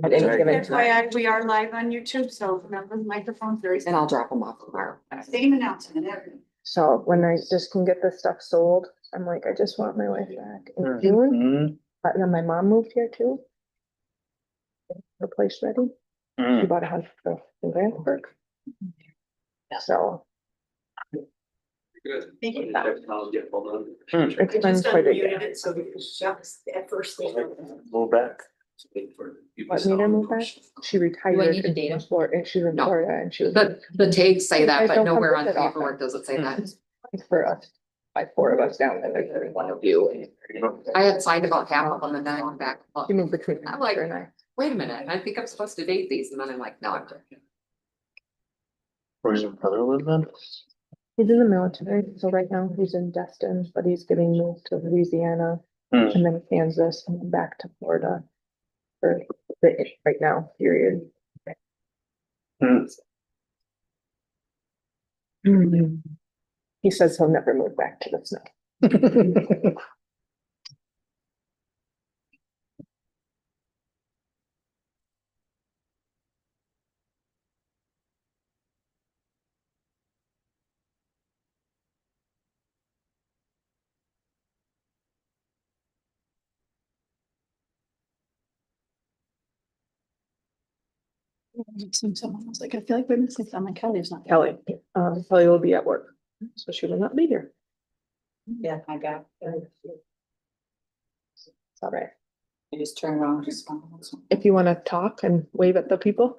At any given time. FYI, we are live on YouTube, so remember the microphone's very. And I'll drop them off tomorrow. Same announcement, everything. So when I just can get this stuff sold, I'm like, I just want my wife back in June. But then my mom moved here too. Her place ready. She bought a house in Grantsburg. So Good. Thank you. it's been quite a year. So just at first. Move back. What made her move back? She retired need a in data? Florida, and she's in No. Florida, and she was The tags say I that, but don't nowhere come on visit often. paperwork does it say that. for us. By 4 of us down there, there's one of you. I had signed about half of them and then I went back. She moved between I'm like- her and I. Wait a minute, I think I'm supposed to date these, and then I'm like, no, I'm. Where's your brother live then? He's in the military, so right now he's in Destin, but he's getting moved to Louisiana and then Kansas and then back to Florida. For the right now, period. He says he'll never move back to the snow. Someone was like, I feel like we're missing someone. Kelly's not. Kelly, Kelly will be at work, so she will not be here. Yeah, I got. It's all right. You just turn around. If you want to talk and wave at the people.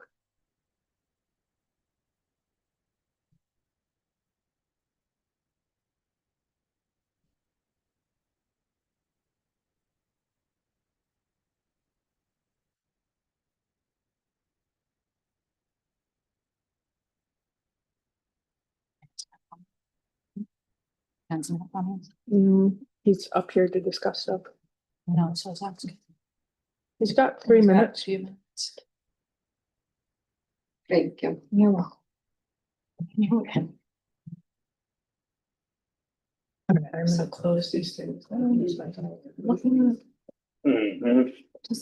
He's up here to discuss stuff. No, so it's asking. He's got 3 minutes. Few minutes. Thank you. You're welcome. You're welcome. I'm gonna close these things. Does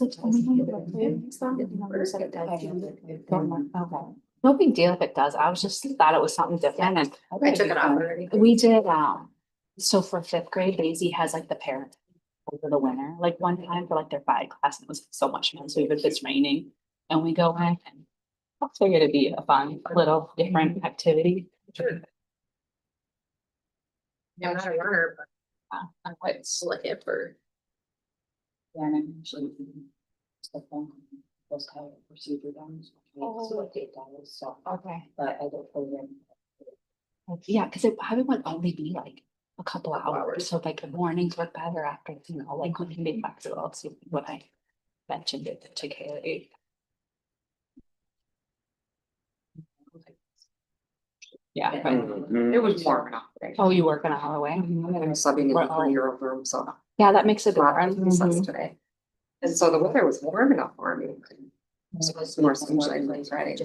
it tell me how to play it? Okay. No big deal if it does. I was just thought it was something different and. I took it off already. We did, so for 5th grade, Daisy has like the parent over the winter, like one time for like their 5 class, and it was so much fun. So even if it's raining and we go in and I figured it'd be a fun little different activity. Sure. Yeah, I'm not a runner, but I'm quite slick it for. Yeah, and I'm usually. Those kind of procedure done. So like $8, so. Okay. But I don't program. Yeah, cause it probably would only be like a couple of hours, so like the mornings work better after, like we can be flexible, so what I mentioned it to Kaylee. Yeah, It was warm enough. oh, you work an hour away? I'm subbing in the year room, so. Yeah, that makes a Different difference. today. And so the weather was warm enough for me. So it's more sunshine like Friday.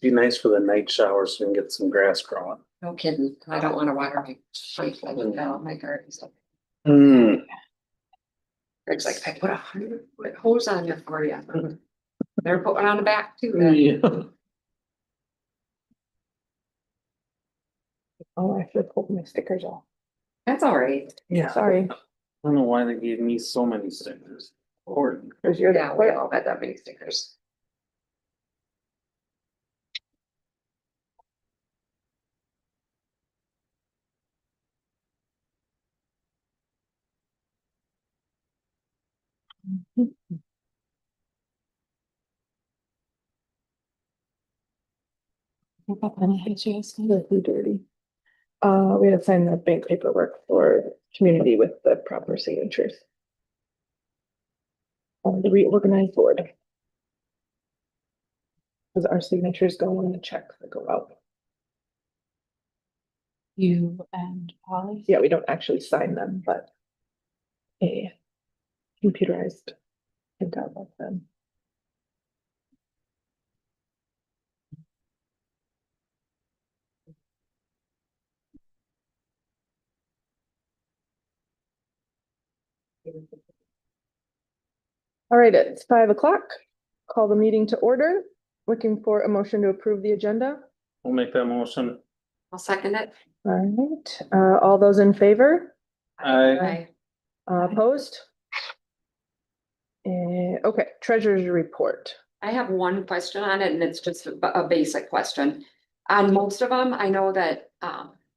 Be nice for the night shower so we can get some grass growing. No kidding. I don't wanna water my sheep. I do that on my garden stuff. It's like, I put 100-foot hose on here for you. They're putting on the back too. then. Yeah. Oh, I should pull my stickers off. That's all right. Yeah. Sorry, I don't know why they gave me so many stickers. Or because you're Yeah, the we clerk. all got that many stickers. They're too dirty. We had to sign the bank paperwork for community with the proper signatures. On the reorganized board. Because our signatures go on the checks that go out. You and Polly? Yeah, we don't actually sign them, but a computerized printout of them. All right, it's 5:00. Call the meeting to order. Looking for a motion to approve the agenda. We'll make that motion. I'll second it. All right, all those in favor? Aye. Opposed? Okay, treasurer's report. I have one question on it and it's just a basic question. On most of them, I know that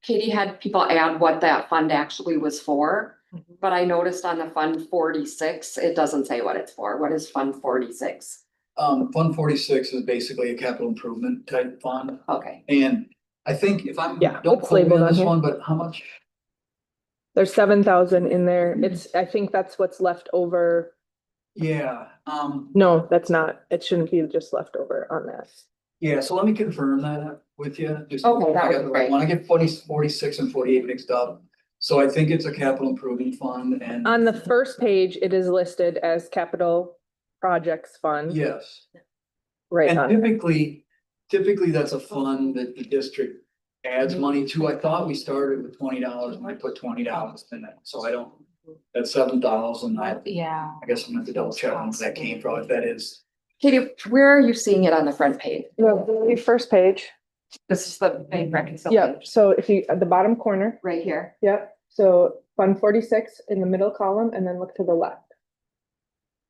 Katie had people add what that fund actually was for. But I noticed on the Fund 46, it doesn't say what it's for. What is Fund 46? Fund 46 is basically a capital improvement type fund, Okay, and I think if I'm, Yeah, don't it's quote me labeled on on this here. one, but how much? There's 7,000 in there. I think that's what's left over. Yeah, No, that's not. It shouldn't be just left over on that. yeah, so let me confirm that with you. Just Okay, that I would got be the right great. one. I get 46 and 48 mixed up. So I think it's a capital improvement fund and. On the first page, it is listed as capital projects fund. Yes, Right and on there. typically that's a fund that the district adds money to. I thought we started with $20 and I put $20 in it, so I don't. That's 7,000. I Yeah. guess I'm gonna have to double check on where that came from, if that is. Katie, where are you seeing it on the front page? The first page. This is the bank Yep, reconciliation. so if you, at the bottom corner, Right here. yep, so Fund 46 in the middle column and then look to the left.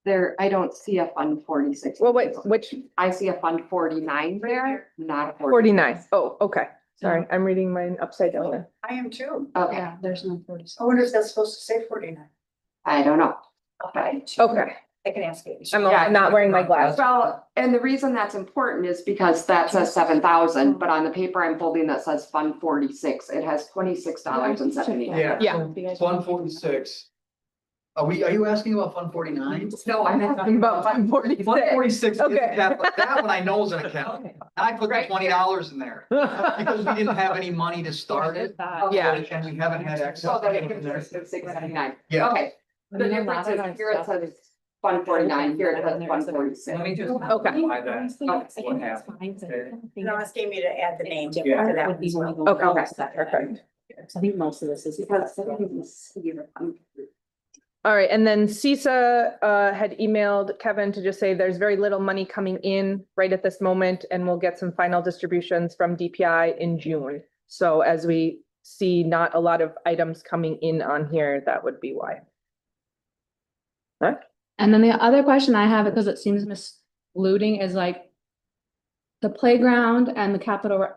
There, I don't see a Fund 46. Well, wait, which I see a Fund 49 there, not a 49? Oh, okay. Sorry, I'm reading mine upside down there. I am too. Okay, Yeah, there's no 46. I wonder if that's supposed to say 49. I don't know. Okay. Okay, I can ask it. I'm Yeah. not wearing my glasses. Well, and the reason that's important is because that says 7,000, but on the paper I'm holding that says Fund 46, it has $26.79. Yeah. Yeah. Fund 46. Are you asking about Fund 49? No, I'm Talking about Fund 46. Fund 46 is Okay. capital, that one I know is an account. I put the $20 in there because we didn't have any money to start it. Yeah. And we haven't had access. So that it in gives there. us 679. Yeah. Okay. The difference is here it says Fund 49, here it says Fund 46. Let me just. Okay. Why that? What happened? You almost gave me to add the name to Yeah. that Would be one. when we go Okay, across that. perfect. So I think most of this is. Because All right, and then CISA had emailed Kevin to just say there's very little money coming in right at this moment, and we'll get some final distributions from DPI in June. So as we see not a lot of items coming in on here, that would be why. And then the other question I have, because it seems misleading, is like the playground and the capital,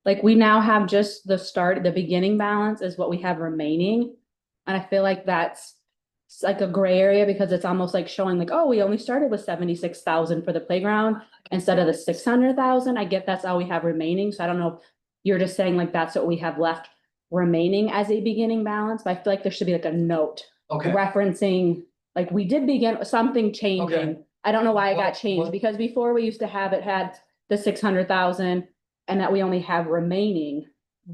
like we now have just the beginning balance is what we have remaining. And I feel like that's like a gray area because it's almost like showing like, oh, we only started with 76,000 for the playground instead of the 600,000. I get that's all we have remaining. So I don't know if you're just saying like that's what we have left remaining as a beginning balance, but I feel like there should be like a note Okay, referencing, like we did begin something changing. Okay. I don't know why it Well, got changed well- because before we used to have it had the 600,000 and that we only have remaining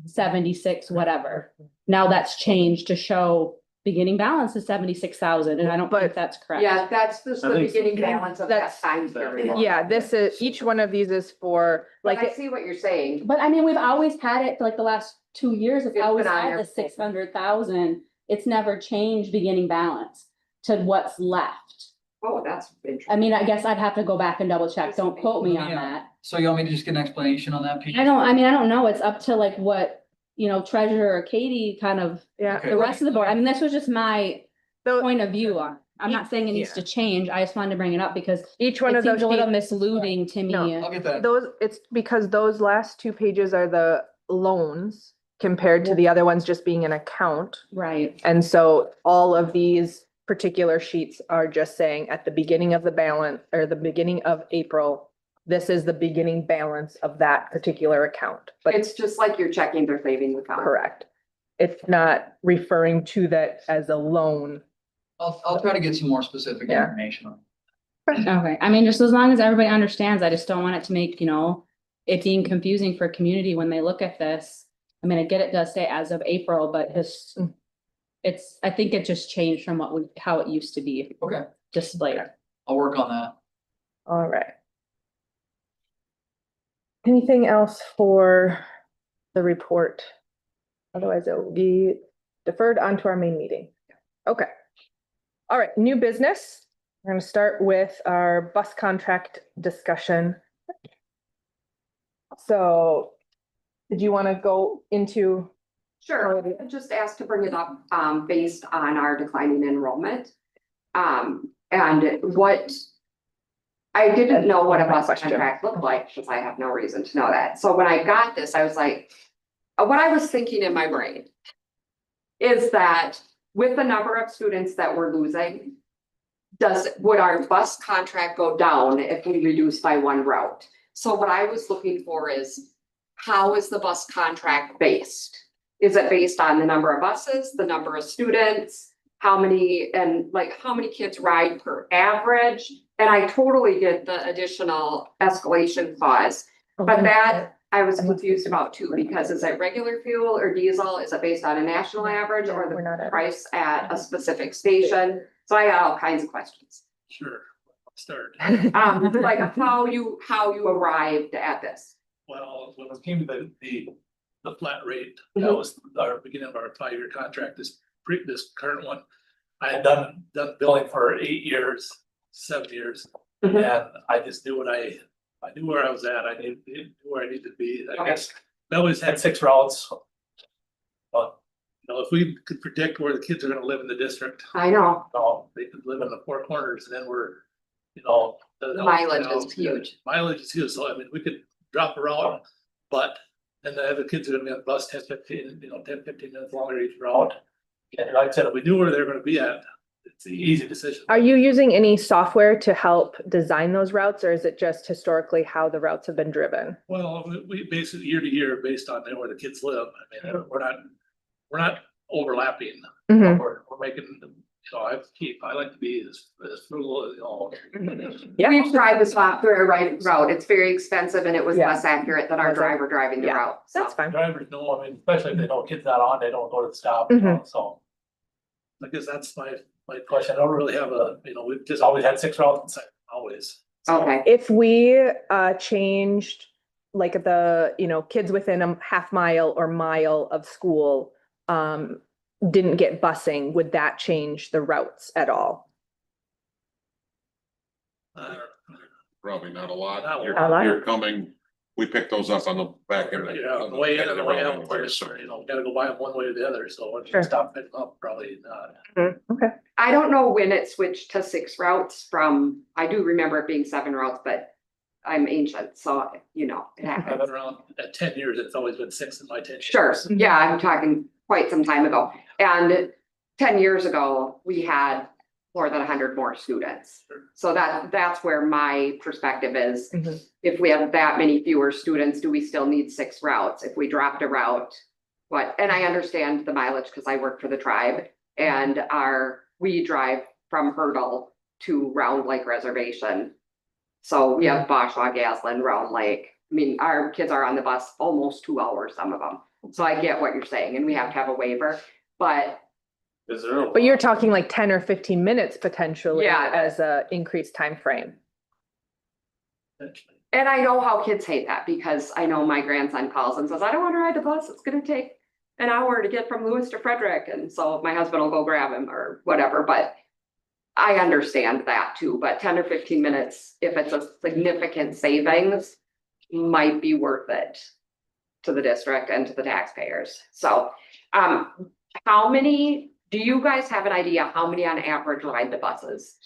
76, whatever. Now that's changed to show beginning balance is 76,000 and I don't think But- that's correct. Yeah, that's just I the think- beginning balance of that That's- time period. Yeah, this is, each one of these is for, Like, like, I see what you're saying. But I mean, we've always had it for like the last 2 years, it's It's always been on had your- the 600,000. It's never changed beginning balance to what's left. Oh, that's I interesting. mean, I guess I'd have to go back and double check. Don't quote me on Yeah. that. so you want me to just get an explanation on that piece? I don't know. It's up to like what, treasurer Katie kind of, yeah. Okay. the rest of the board. I mean, this was just my So point of view on. I'm not saying it needs to change. I just wanted to bring it up because each one it of those seems a little sheets, misleading to No. me. I'll get that. those, it's because those last two pages are the loans compared to the other ones just being an account. Right. And so all of these particular sheets are just saying at the beginning of the balance or the beginning of April, this is the beginning balance of that particular account, but it's It's just like you're checking their savings account. correct. It's not referring to that as a loan. I'll try to get some more specific Yeah. information on. Okay. I mean, just as long as everybody understands, I just don't want it to make, it being confusing for community when they look at this. I mean, I get it does say as of April, but I think it just changed from how it used to be Okay, displayed. I'll work on that. All right. Anything else for the report? Otherwise it will be deferred onto our main meeting. Okay. All right, new business. We're gonna start with our bus contract discussion. So, did you want to go into? Sure, I just asked to bring it up, based on our declining enrollment. And what. I didn't know what a bus Question. contract looked like, because I have no reason to know that. So when I got this, I was like, what I was thinking in my brain. Is that with the number of students that we're losing. Would our bus contract go down if we reduce by one route? So what I was looking for is, how is the bus contract based? Is it based on the number of buses, the number of students? How many kids ride per average? And I totally get the additional escalation clause, but that I was confused about too, because is it regular fuel or diesel? Is it based on a national average or We're not the at- price at a specific station? So I got all kinds of questions. Sure, start. Like how you arrived at this. Well, when it came to the flat rate, that Mhm. was our beginning of our 5-year contract, this current one. I had done billing for 8 years, 7 years, Mhm. and I just knew I knew where I was at, I knew where I needed to be, I Okay. guess. We always had 6 routes. But, if we could predict where the kids are gonna live in the district, I know, they could live in the 4 corners, and then we're, the mileage is huge. Mileage is huge, so I mean, we could drop a route, but then the other kids are gonna be on the bus 10, 15, 10, 15 minutes longer each route. And like I said, if we knew where they're gonna be at, it's an easy decision. Are you using any software to help design those routes, or is it just historically how the routes have been driven? Well, we basically year to year based on where the kids live. I mean, we're not overlapping. Mhm. We're making, I like to be as frugal as, Yeah. We've tried the software route. It's very expensive and it was Yeah. less accurate than our Was it? driver driving the Yeah. route. So. That's fine. Drivers know, I mean, especially if they know kids not on, they don't go to the stop, so. I guess that's my question. I don't really have we've just always had 6 routes in sight, always. So, Okay, If we changed like the, kids within a half mile or mile of school didn't get busing, would that change the routes at all? Probably not a lot. Not a You're, lot. you're coming, we pick those up on the back end. Yeah, on the way in and the way out, gotta go by them one way or the other, so once Sure. you stop picking up, probably not. Okay. I don't know when it switched to 6 routes from, I do remember it being 7 routes, but I'm ancient, so it I've happens. been around at 10 years, it's always been 6 in my 10 years. Sure, yeah, I'm talking quite some time ago. And 10 years ago, we had more than 100 more students. Sure. So that's where my perspective is. Mhm. If we have that many fewer students, do we still need 6 routes? If we dropped a route, what? And I understand the mileage because I work for the tribe and we drive from Hurdle to Round Lake Reservation. So we have Boschwa, Gaslin, Round Lake. I mean, our kids are on the bus almost 2 hours, some of them. So I get what you're saying, and we have to have a waiver, but But you're talking like 10 or 15 minutes potentially Yeah. as a increased time frame. and I know how kids hate that because I know my grandson calls and says, I don't want to ride the bus. It's gonna take an hour to get from Lewis to Frederick. And so my husband will go grab him or whatever, but I understand that too, but 10 or 15 minutes, if it's a significant savings, might be worth it to the district and to the taxpayers. So, do you guys have an idea how many on average ride the buses?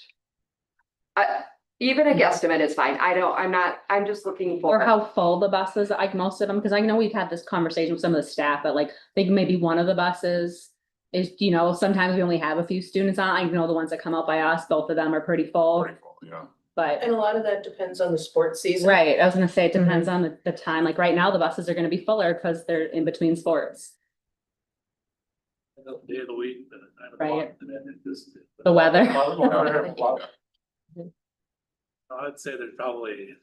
Even a guesstimate is fine. I'm just looking for. Or how full the buses, like most of them, because I know we've had this conversation with some of the staff, but like, I think maybe one of the buses is, sometimes we only have a few students on. I know the ones that come out by us, both of them are pretty full, Yeah. but. And a lot of that depends on the sports season. Right, I was gonna say, it depends on the time, like right now, the buses are gonna be fuller because they're in between sports. The day of the week, the time of the Right. month, and then it just. The weather. I'd say there's probably.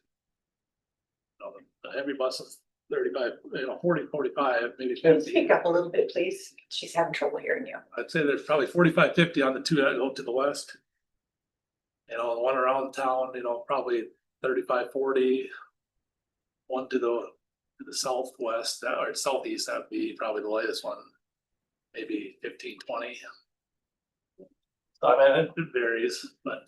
The heavy bus is 35, 40, 45, maybe 50. Speak up a little bit, please. She's having trouble hearing you. I'd say there's probably 45, 50 on the 2 that go to the west. The one around town, probably 35, 40. One to the southwest or southeast, that'd be probably the latest one. Maybe 15, 20. So I mean, it varies, but,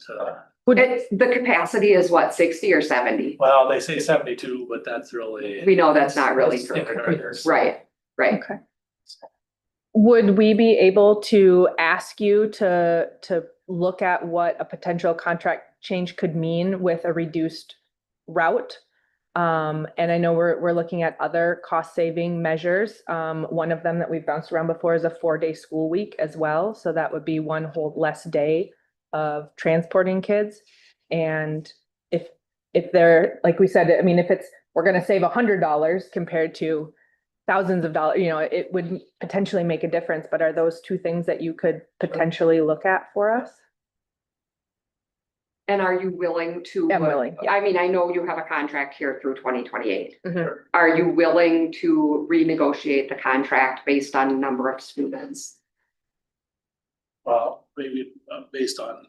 The capacity is what, 60 or 70? well, they say 72, but that's really. We know that's not really That's true. kindergartners. Right, right. Okay. Would we be able to ask you to look at what a potential contract change could mean with a reduced route? And I know we're looking at other cost saving measures. One of them that we've bounced around before is a 4-day school week as well. So that would be one whole less day of transporting kids. And if they're, like we said, I mean, if it's, we're gonna save $100 compared to thousands of dollars, you know, it would potentially make a difference, but are those two things that you could potentially look at for us? And are you willing to? I'm willing, yeah. I mean, I know you have a contract here through 2028. Mhm. Are you willing to renegotiate the contract based on number of students? Well, maybe based on,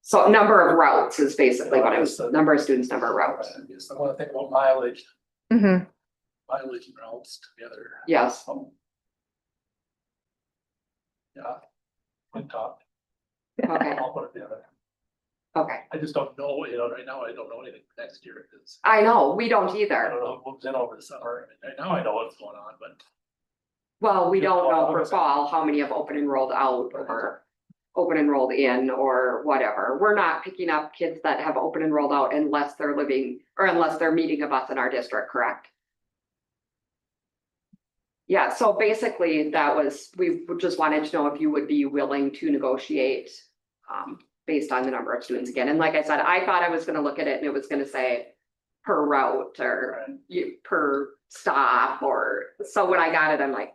So number of routes is basically what Yes. number of students, number of routes. I guess I wanna think about mileage Mhm. and routes together. Yes, Yeah. On top. okay, I'll put it together. okay. I just don't know, you know, right now I don't know anything for next year. It's, I know, we don't I either. don't know what's in over the summer. I mean, right now I know what's going on, but. Well, we don't know for fall how many have open enrolled out or open enrolled in or whatever. We're not picking up kids that have open enrolled out unless they're living or unless they're meeting a bus in our district, correct? Yeah, so basically we just wanted to know if you would be willing to negotiate based on the number of students again. And like I said, I thought I was gonna look at it and it was gonna say per route or per stop or, so when I got it, I'm like,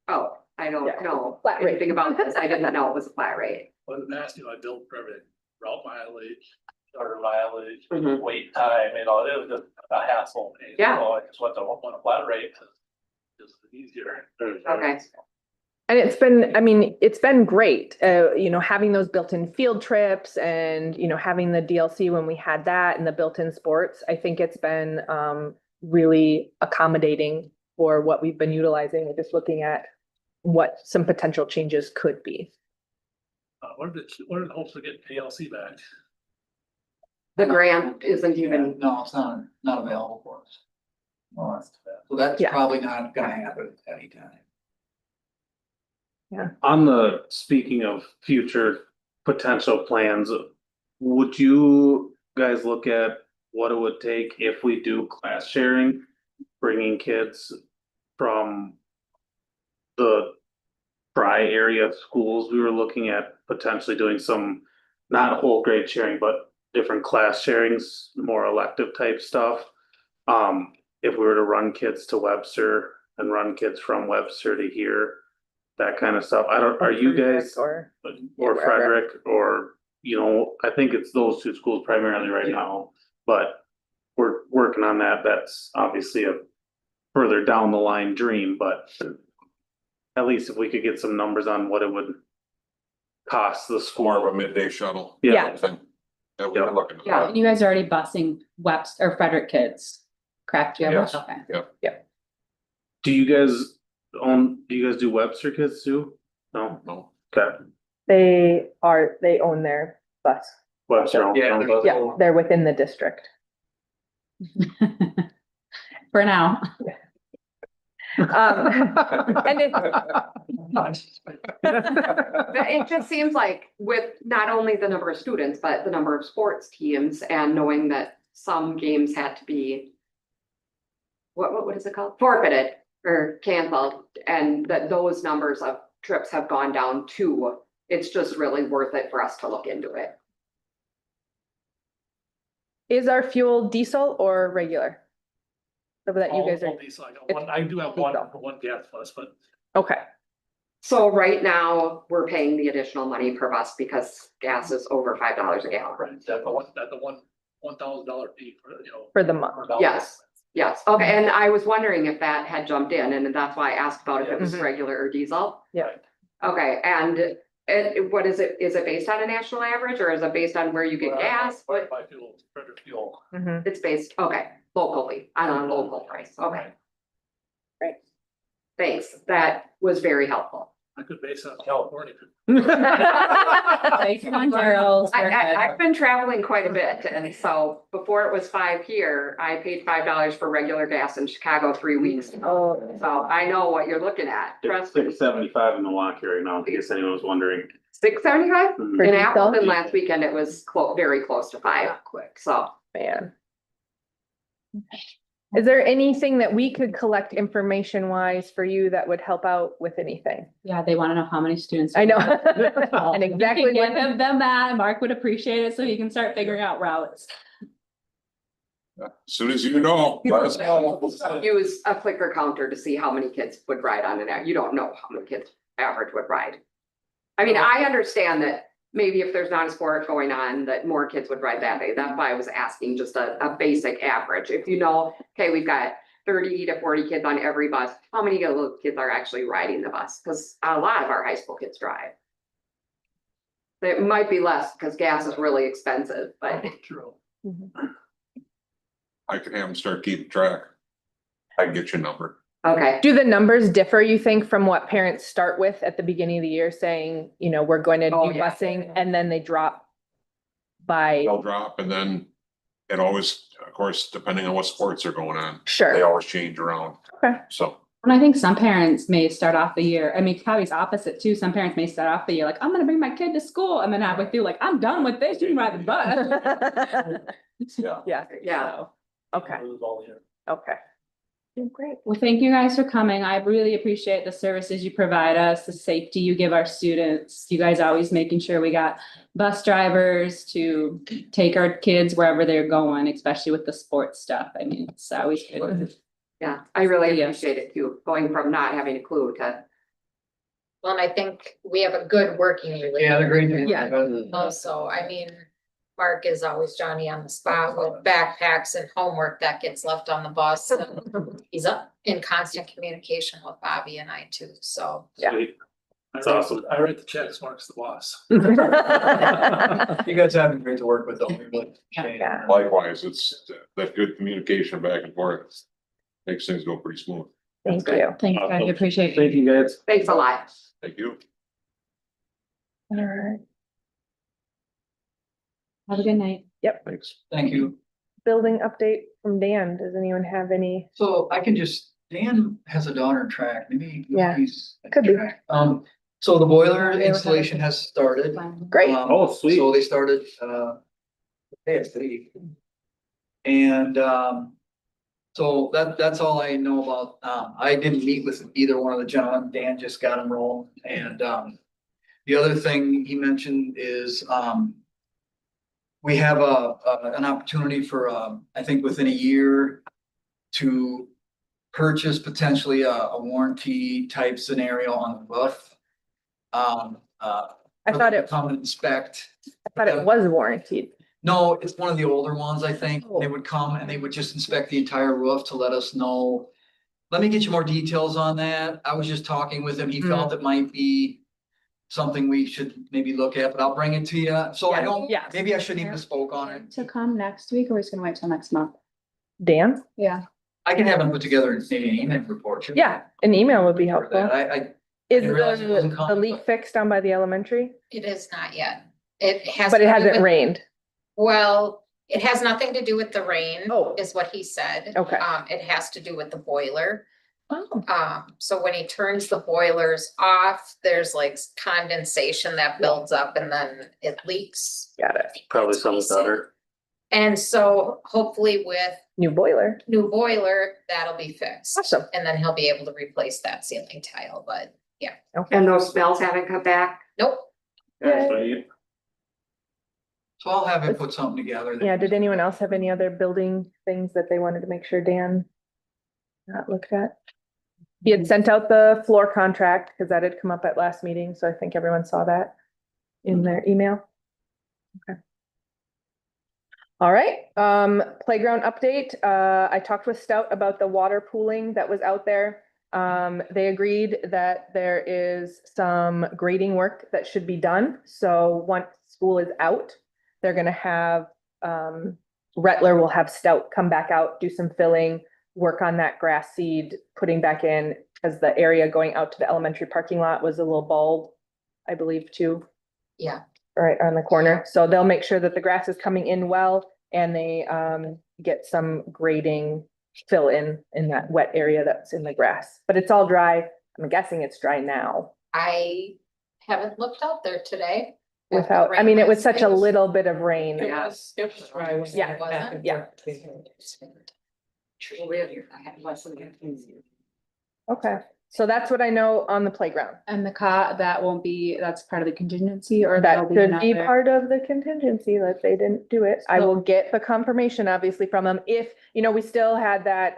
oh, I don't Yeah, know flat rate. anything about this. I didn't know it was a flat rate. But in the past, you know, I billed for everything, route mileage, starter mileage, Mhm. wait time, you know, it was just a hassle. Yeah. So I just want a flat rate, just easier. Okay. And it's been, I mean, it's been great, you know, having those built-in field trips and, you know, having the DLC when we had that and the built-in sports. I think it's been really accommodating for what we've been utilizing. We're just looking at what some potential changes could be. What are the hopes of getting PLC back? The grant isn't even, No, it's not available for us. Oh, that's too bad. So that's Yeah. probably not gonna happen anytime. On the, speaking of future potential plans, would you guys look at what it would take if we do class sharing? Bringing kids from the tri-area schools, we were looking at potentially doing some, not whole grade sharing, but different class sharings, more elective type stuff. If we were to run kids to Webster and run kids from Webster to here, that kind of stuff. are you guys, Or, or wherever. Frederick, or, you know, I think it's those two schools primarily right now, but we're working on that. That's obviously a further down the line dream, but at least if we could get some numbers on what it would cost the More school. of a midday shuttle. Yeah. Thing. Yeah, we can look into Yeah. that. And you guys are already busing Webster or Frederick kids, correct? You have- Yes. Okay. Do you guys do Webster kids too? No, No. okay. they own their bus. Webster. owns Yeah, them. there's Yeah, they're within the district. For now. And it, But it just seems like with not only the number of students, but the number of sports teams and knowing that some games had to be. What is it called? Forfeited or canceled, and that those numbers of trips have gone down too. It's just really worth it for us to look into it. is our fuel diesel or regular? So that you guys All are, diesel. I do have one gas bus, but okay, So right now, we're paying the additional money per bus because gas is over $5 a gallon. at the $1,000 fee for, you know. for the month. Yes. Yes, okay, and I was wondering if that had jumped in, and that's why I asked about if it was Mhm. regular or diesel. Yeah. Okay, and what is it a based on a national average, or is it based on where you get gas? What, By fuel, Frederick Fuel. Mhm. it's based, okay, locally, on a local price, okay. Right. Thanks, that was very helpful. I could base it on California. Come on, Charles. I've been traveling quite a bit, and so before it was $5 here, I paid $5 for regular gas in Chicago 3 weeks ago. Oh, So I know what you're looking at, It's trust me. $6.75 in Milwaukee right now, in case anyone was wondering. $6.75? Mhm. For In diesel? Appleton last weekend, it was very close to 5, Quick. so. man. Is there anything that we could collect information wise for you that would help out with anything? Yeah, they want to know how many students. I know. And And exactly Give what, them that. Mark would appreciate it so he can start figuring out routes. As soon as you know, let us know. Use a clicker counter to see how many kids would ride on an air. You don't know how many kids average would ride. I mean, I understand that maybe if there's not a sport going on, that more kids would ride that day. That's why I was asking just a basic average. If you know, okay, we've got 30 to 40 kids on every bus, how many of those kids are actually riding the bus? Because a lot of our high school kids drive. It might be less because gas is really expensive, but True. I can have them start keeping track. I can get your number. okay. do the numbers differ, you think, from what parents start with at the beginning of the year saying, you know, we're going to do Oh, yeah. busing and then they drop by, They'll drop and then it always, of course, depending on what sports are going on, they sure, always change around. Okay. So, And I think some parents may start off the year, I mean, probably it's opposite too. Some parents may start off the year like, I'm gonna bring my kid to school, and then halfway through, like, I'm done with this, you can ride the bus. yeah. yeah, Yeah. So, okay, okay. Great. well, thank you guys for coming. I really appreciate the services you provide us, the safety you give our students. You guys always making sure we got bus drivers to take our kids wherever they're going, especially with the sports stuff. I mean, it's always good. Yeah, I really Yes. appreciate it too, going from not having a clue to. Well, and I think we have a good working Yeah, relationship. the great thing. Yeah. Also, I mean, Mark is always Johnny on the spot with backpacks and homework that gets left on the bus. And he's up in constant communication with Bobby and I too, so. Yeah. Sweet. That's awesome. I write the checks, Mark's the boss. You guys have been great to work with, though. We really appreciate it. Yeah. Likewise, it's that good communication back and forth. Makes things go pretty smooth. Thank you. Thanks, guys. I appreciate it. Thank you, guys. Thanks a lot. Thank you. All right. Have a good night. Yep. Thanks. Thank you. Building update from Dan. Does anyone have any? So I can just, Dan has a daughter in track, maybe. Yeah, he's- could be. So the boiler installation has started. Great. Oh, sweet. So they started, today. And, so that's all I know about. I didn't meet with either one of the gentlemen. Dan just got them rolling. And, the other thing he mentioned is, we have an opportunity for, I think within a year to purchase potentially a warranty type scenario on the roof. I thought it, Come and inspect. I thought it was warranted. No, it's one of the older ones, I think. Oh. They would come and they would just inspect the entire roof to let us know. Let me get you more details on that. I was just talking with him. He felt it might be something we should maybe look at, but I'll bring it to you. So I don't, Yeah. maybe I shouldn't even have spoke on it. To come next week, or we're just gonna wait till next month? Dan? Yeah. I can have him put together maybe an email report. too. Yeah, an email would be For that. helpful. I Is didn't realize it wasn't the coming, leak but- fixed down by the elementary? It is not yet. It has. But it to do hasn't with- rained. Well, it has nothing to do with the rain. Oh. Is what he said. Okay. It has to do with the boiler. Oh. So when he turns the boilers off, there's like condensation that builds up and then it leaks. Got it. Probably That's what he something said. better. And so hopefully with New boiler. new boiler, that'll be fixed. Awesome. And then he'll be able to replace that ceiling tile, but And those smells haven't come back? nope. Yay. Sweet. So I'll have him put something together. that- Yeah, did anyone else have any other building things that they wanted to make sure Dan looked at? He had sent out the floor contract because that had come up at last meeting, so I think everyone saw that in their email. Okay. All right, playground update. I talked with Stout about the water pooling that was out there. They agreed that there is some grading work that should be done. So once school is out, they're gonna have, Rettler will have Stout come back out, do some filling, work on that grass seed, putting back in, Cause the area going out to the elementary parking lot was a little bald, I believe, too. Yeah. Right on the corner. So they'll make sure that the grass is coming in well and they get some grading fill in that wet area that's in the grass. But it's all dry. I'm guessing it's dry now. I haven't looked out there today. Without, I mean, it was such a little bit of rain. It was dry. when Yeah. it happened. Yeah. Okay, so that's what I know on the playground. And the that won't be, that's part of the contingency or That that'll be should be another? part of the contingency that they didn't do it. I will get the confirmation obviously from them. If, we still had that,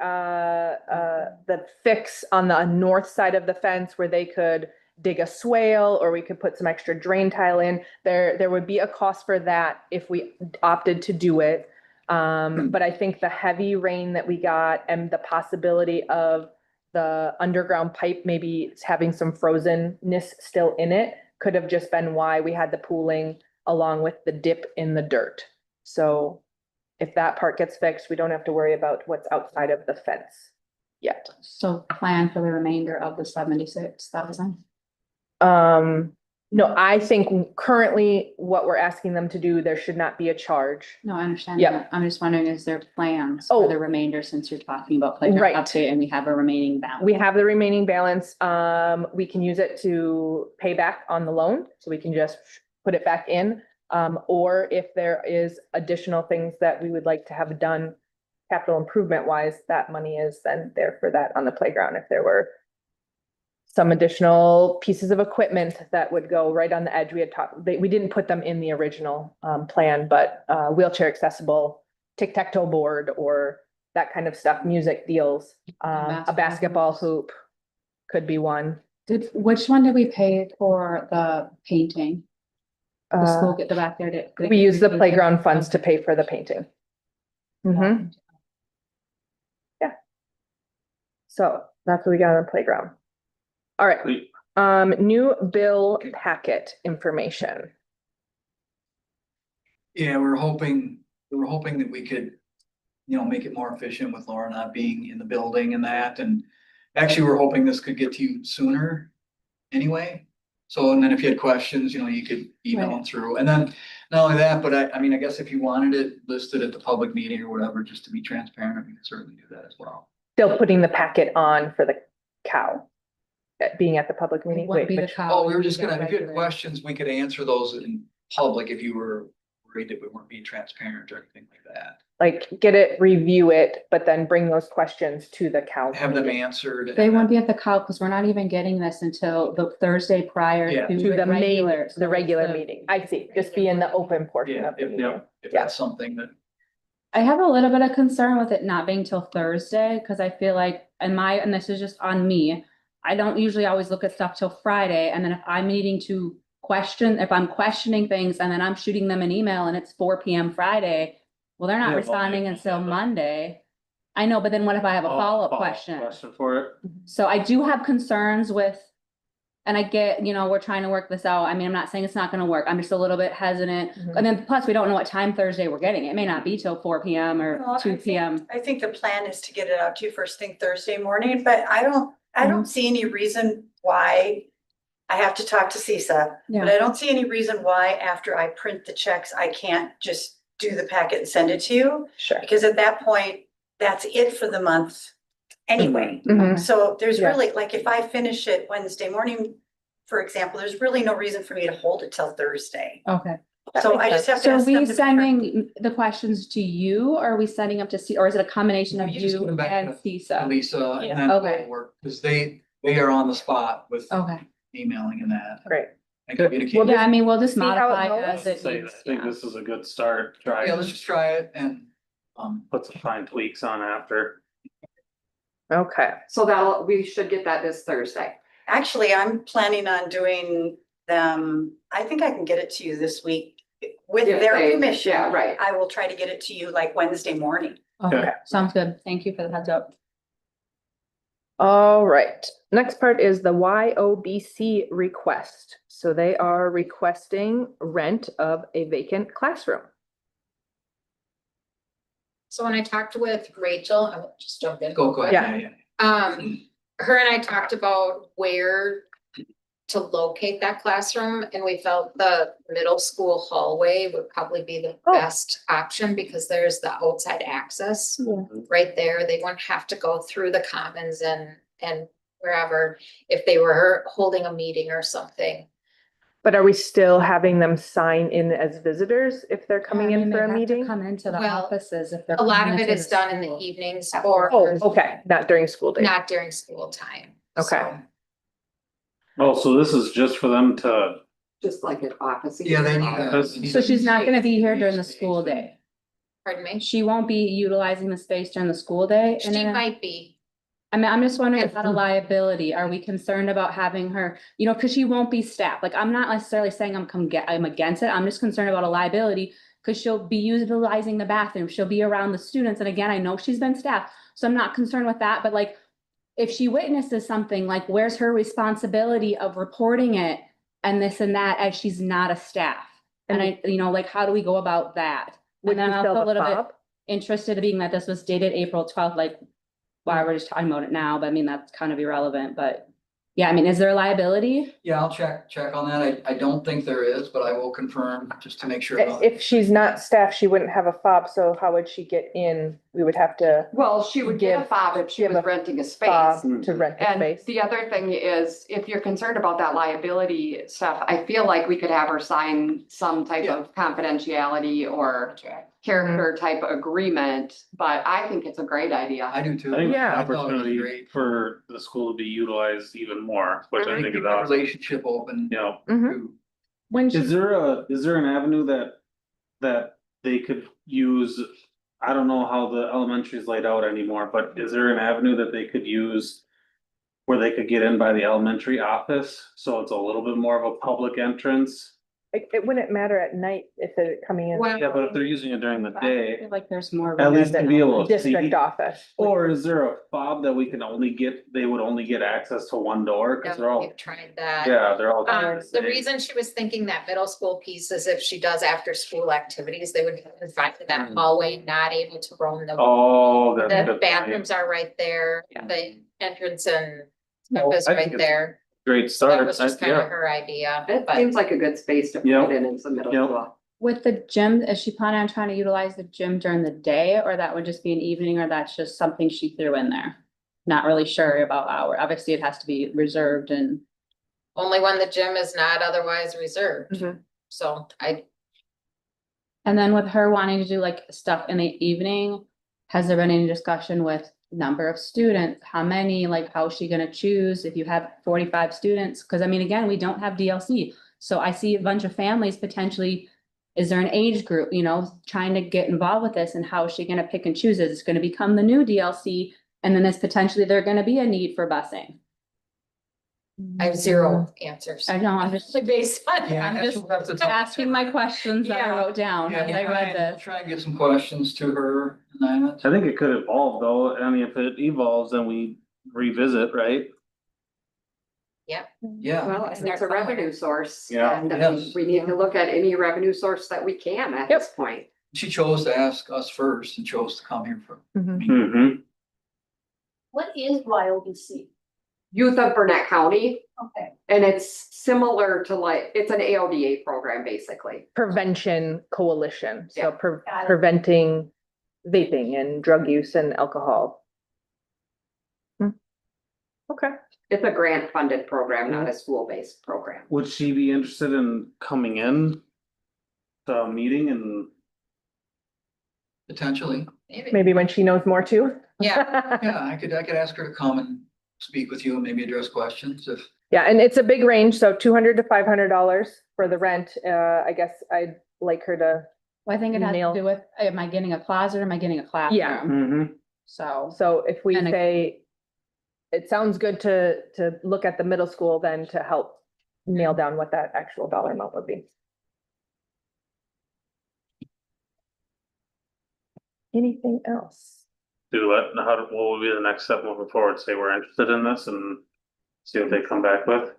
the fix on the north side of the fence where they could dig a swale or we could put some extra drain tile in. There would be a cost for that if we opted to do it. But I think the heavy rain that we got and the possibility of the underground pipe maybe having some frozenness still in it could have just been why we had the pooling along with the dip in the dirt. So if that part gets fixed, we don't have to worry about what's outside of the fence yet. So plan for the remainder of the 76,000? No, I think currently what we're asking them to do, there should not be a charge. No, I understand. Yeah. that. I'm just wondering, is there plans Oh. for the remainder since you're talking about playground Right. update and we have a remaining balance? We have the remaining balance. We can use it to pay back on the loan, so we can just put it back in. Or if there is additional things that we would like to have done capital improvement wise, that money is then there for that on the playground. If there were some additional pieces of equipment that would go right on the edge. We had talked, we didn't put them in the original plan, but wheelchair accessible tic-tac-toe board or that kind of stuff, music deals, a basketball hoop could be one. Which one did we pay for the painting? The school get the back there to. We use the playground funds to pay for the painting. Mm-hmm. Yeah. So that's what we got on the playground. All right, Sweet. new bill packet information. Yeah, we were hoping that we could, make it more efficient with Laura not being in the building and that, and actually, we're hoping this could get to you sooner anyway. So, and then if you had questions, you could email them through, and then not only that, but I guess if you wanted it listed at the public meeting or whatever, just to be transparent, we can certainly do that as well. Still putting the packet on for the cow. Being at the public meeting. What would Wait, be the which- cow? Oh, we were just Yeah, gonna, if you had regular. questions, we could answer those in public if you were worried that we weren't being transparent or anything like that. Like, get it, review it, but then bring those questions to the cow. Have them meeting. answered. They and won't then- be at the cow because we're not even getting this until the Thursday prior Yeah. to To the main, regular. the regular meeting. I see, just be in the open portion Yeah, of the if, meeting. if that's something that, I have a little bit of concern with it not being till Thursday, because I feel like, and this is just on me. I don't usually always look at stuff till Friday, and then if I'm needing to if I'm questioning things and then I'm shooting them an email and it's 4 PM Friday, well, they're not Yeah, well, responding yeah, until yeah. Monday. I know, but then what if I have a Oh, follow-up follow-up question? Question for it. So I do have concerns with, and I get, we're trying to work this out. I mean, I'm not saying it's not gonna work. I'm just a little bit hesitant. Mhm. And then plus, we don't know what time Thursday we're getting. It may not be till 4 PM or Well, I 2 think- PM. I think the plan is to get it out to you first thing Thursday morning, but I don't see any reason why. I have to talk to CISA, but Yeah, I don't see any reason why after I print the checks, I can't just do the packet and send it to you. Sure. Because at that point, that's it for the month anyway. Mhm. So there's Yeah. really, like, if I finish it Wednesday morning, for example, there's really no reason for me to hold it till Thursday. okay. That So makes I just sense. have to So are ask them we to. sending the questions to you or are we sending up to C, or is it a combination of You just give you them back and to CISA? Lisa, and Yeah. then Okay. it'll work, because they are on the spot with Okay. emailing and that. Great. And Good. communicating. Yeah, I mean, we'll just see how it modify goes. as it Say, I needs. think Yeah. this is a good start. Try Yeah, it. let's just try it and, Put some fine tweaks on after. Okay, So we should get that this Thursday. Actually, I'm planning on doing them, I think I can get it to you this week with If their they- permission. yeah, right. I will try to get it to you like Wednesday morning. Okay, sounds good. Thank you for the heads up. all right. Next part is the YOBC request. So they are requesting rent of a vacant classroom. So when I talked with Rachel, I will just jump in. go ahead. Yeah. Yeah. her and I talked about where to locate that classroom, and we felt the middle school hallway would probably be the Oh. best option because there's the outside access Yeah. right there. They wouldn't have to go through the commons and wherever if they were holding a meeting or something. But are we still having them sign in as visitors if they're coming in for a meeting? Come into the Well, offices if they're. A lot coming of it into is done in the school. evenings or Oh, okay, not during school day. not during school time. Okay. So, Oh, so this is just for them to, Just like an office. Yeah, they need Office. a. So she's not gonna be here during the school day. pardon me, She won't be utilizing the space during the school day. And she then, might be, I mean, I'm just wondering about a liability. Are we concerned about having her, you know, cause she won't be staffed. Like, I'm not necessarily saying I'm against it. I'm just concerned about a liability. Cause she'll be utilizing the bathroom. She'll be around the students. And again, I know she's been staffed, so I'm not concerned with that, but like. If she witnesses something, like where's her responsibility of reporting it and this and that as she's not a staff? And I, you know, like, how do we go about that? Would And you then I'm fill also the a little bit fob? interested, being that this was dated April 12th, like, why we're just talking about it now, but I mean, that's kind of irrelevant, but. Yeah, I mean, is there a liability? Yeah, I'll check on that. I don't think there is, but I will confirm just to make sure. If she's not staff, she wouldn't have a fob, so how would she get in? We would have to Well, she would get a Give- fob if she give was a renting a fob space. to rent the And space. the other thing is, if you're concerned about that liability stuff, I feel like we could have her sign some type Yeah. of confidentiality or character type agreement, but I think it's a great idea. I do too. I think Yeah. I thought it was opportunity great. for the school to be utilized even more, which I think Keep is the awesome. relationship open. You know, Mhm. too. When is she, there an avenue that they could use? I don't know how the elementary is laid out anymore, but is there an avenue that they could use? Where they could get in by the elementary office, so it's a little bit more of a public entrance? It wouldn't matter at night if they're coming in. Well, Yeah, but if they're using it during the I day, feel like there's more. at least to be able to District see. office. Or is there a fob that we can only get, they would only get access to one door, cause they're all, we've tried that. yeah, they're all. The same. reason she was thinking that middle school piece is if she does after school activities, they would be confined to that hallway, not able to roam the. Oh, that's a The good point. bathrooms are right there, Yeah. the entrance and Well, stuff is I think right it's there. Great So that start, was just kind of yeah, her idea, It but seems like a good space to put Yep. it in the middle Yep. school. With the gym, is she planning on trying to utilize the gym during the day, or that would just be an evening, or that's just something she threw in there? Not really sure about hour. Obviously, it has to be reserved and. only when the gym is not otherwise reserved. Mhm. So And then with her wanting to do like stuff in the evening, has there been any discussion with number of students? How many, like, how's she gonna choose if you have 45 students? Cause I mean, again, we don't have DLC. So I see a bunch of families potentially, is there an age group, you know, trying to get involved with this, and how is she gonna pick and choose? Is it's gonna become the new DLC? And then there's potentially, there gonna be a need for busing. I have zero answers. I know, I'm just Based on. Yeah, I'm I guess just we'll have to talk. asking my questions that I Yeah. wrote down Yeah, as I read we'll this. try and get some questions to her and I think it could evolve though, I mean, if it evolves, then we revisit, right? yeah. Well, and it's a revenue source. Yeah. and Yes. we need to look at any revenue source that we can at Yep. this point. She chose to ask us first and chose to come here for. Mhm. Mm-hmm. What is YOBC? Youth of Burnett County, Okay. and it's similar to like, it's an AODA program, basically. Prevention coalition, so Yeah. Got it. preventing vaping and drug use and alcohol. Okay. It's a grant funded program, not a school based program. Would she be interested in coming in to a meeting and? Potentially, Maybe when she knows more too. Yeah. yeah, I could ask her to come and speak with you and maybe address questions if. Yeah, and it's a big range, so $200 to $500 for the rent. I guess I'd like her to, Well, I think it has Nail. to do with, am I getting a closet or am I getting a classroom? Yeah. Mm-hmm. So, if we And I- say, it sounds good to look at the middle school then to help nail down what that actual dollar amount would be. Anything else? Do what, what would be the next step moving forward? Say we're interested in this and see what they come back with?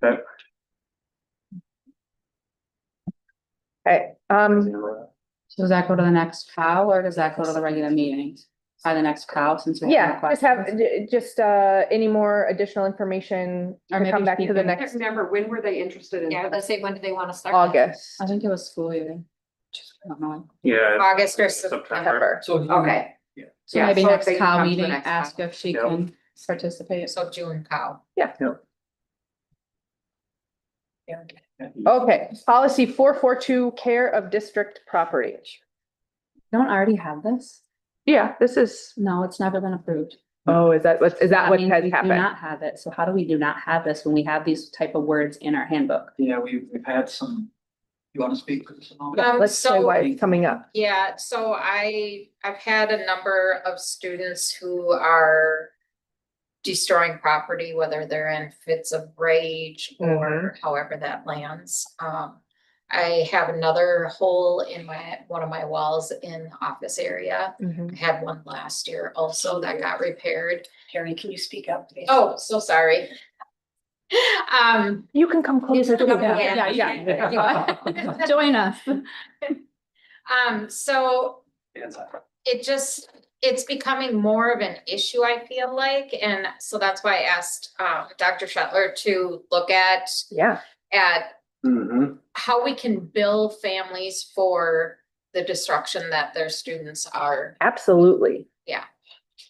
Okay. Okay, so does that go to the next file or does that go to the regular meetings? by the next cow since we have. Yeah, just have, any more additional information Or to maybe come back to the speaking- I can't next remember, when were they interested in? Yeah, let's say, when do they wanna start? August. I think it was school year. I don't know. Yeah. August or September. September. So. you- Okay, So Yeah, maybe so if next they can cow come to the meeting, next ask cow. if she Yep. can participate. So June cow. Okay, policy 442, care of district property. Don't already have this? Yeah, this is, No, it's never been approved. oh, is that what means has we do happened? not have it. So how do we do not have this when we have these type of words in our handbook? Yeah, we've had some, you wanna speak? Simone? Let's say So- why it's coming up. Yeah, so I've had a number of students who are destroying property, whether they're in fits of rage or however that lands. I have another hole in one of my walls in the office area. I had one last year also that got repaired. Terry, can you speak up? please? Oh, so sorry. You can come closer to the. Yeah. Join us. So it's becoming more of an issue, I feel like, and so that's why I asked Dr. Shetler to look at Yeah, Mhm. how we can bill families for the destruction that their students are. absolutely.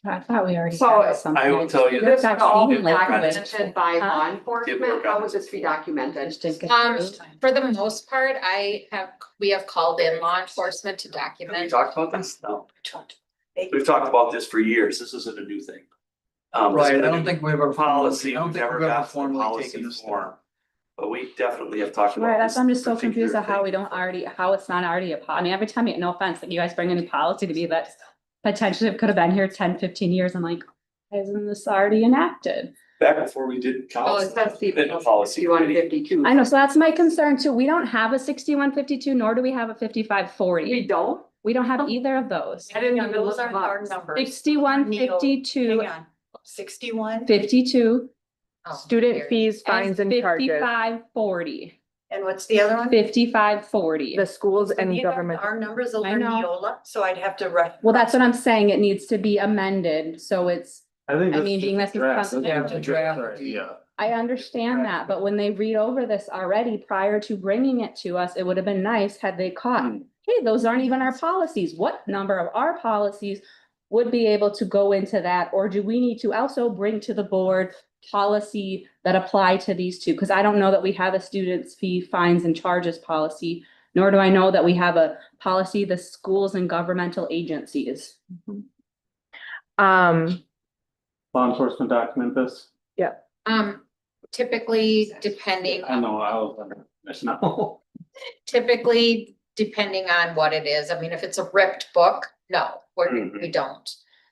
I thought we already. So, had something. I will tell you this that. would all be I've seen language. documented by Huh? law Did enforcement, work how on would this be documented? Just didn't get Um, through. For the most part, we have called in law enforcement to Have we document. talked about this? No. We've talked about this for years. This isn't a new thing. This Right, is I a don't new think we've ever. Policy, I don't we've think never we've ever got the formally policy taken this form. But we definitely have talked about. Right, that's, this I'm just so particular confused at how thing. we don't already, how it's not already I mean, every time you, no offense, like you guys bring a new policy to me that potentially could have been here 10, 15 years, I'm like, why isn't this already enacted? Back before we did Well, it council. says been a policy one committee. 52. I know, so that's my concern too. We don't have a 6152, nor do we have a 5540. We don't? We don't have either of those. I didn't even Those look aren't our them up. numbers. 6152, Hang on, 61, 52, Oh, Student here. fees, fines and charges, 5540, and what's the other one? 5540. the schools So and these are government. our numbers over I know. Neola, so I'd have to. Well, that's what I'm saying. It needs to be amended, so it's, I think I this mean, is being just this a is draft, something- isn't Yeah, it? it's a draft. Right, yeah. I understand that, but when they read over this already prior to bringing it to us, it would have been nice had they caught, hey, those aren't even our policies. What number of our policies would be able to go into that? Or do we need to also bring to the board policy that apply to these two? Because I don't know that we have a students fee, fines and charges policy, nor do I know that we have a policy, the schools and governmental agencies. Law enforcement document this. Typically, depending, I know, I was wondering, I know. typically, depending on what it is, I mean, if it's a ripped book, no, we don't.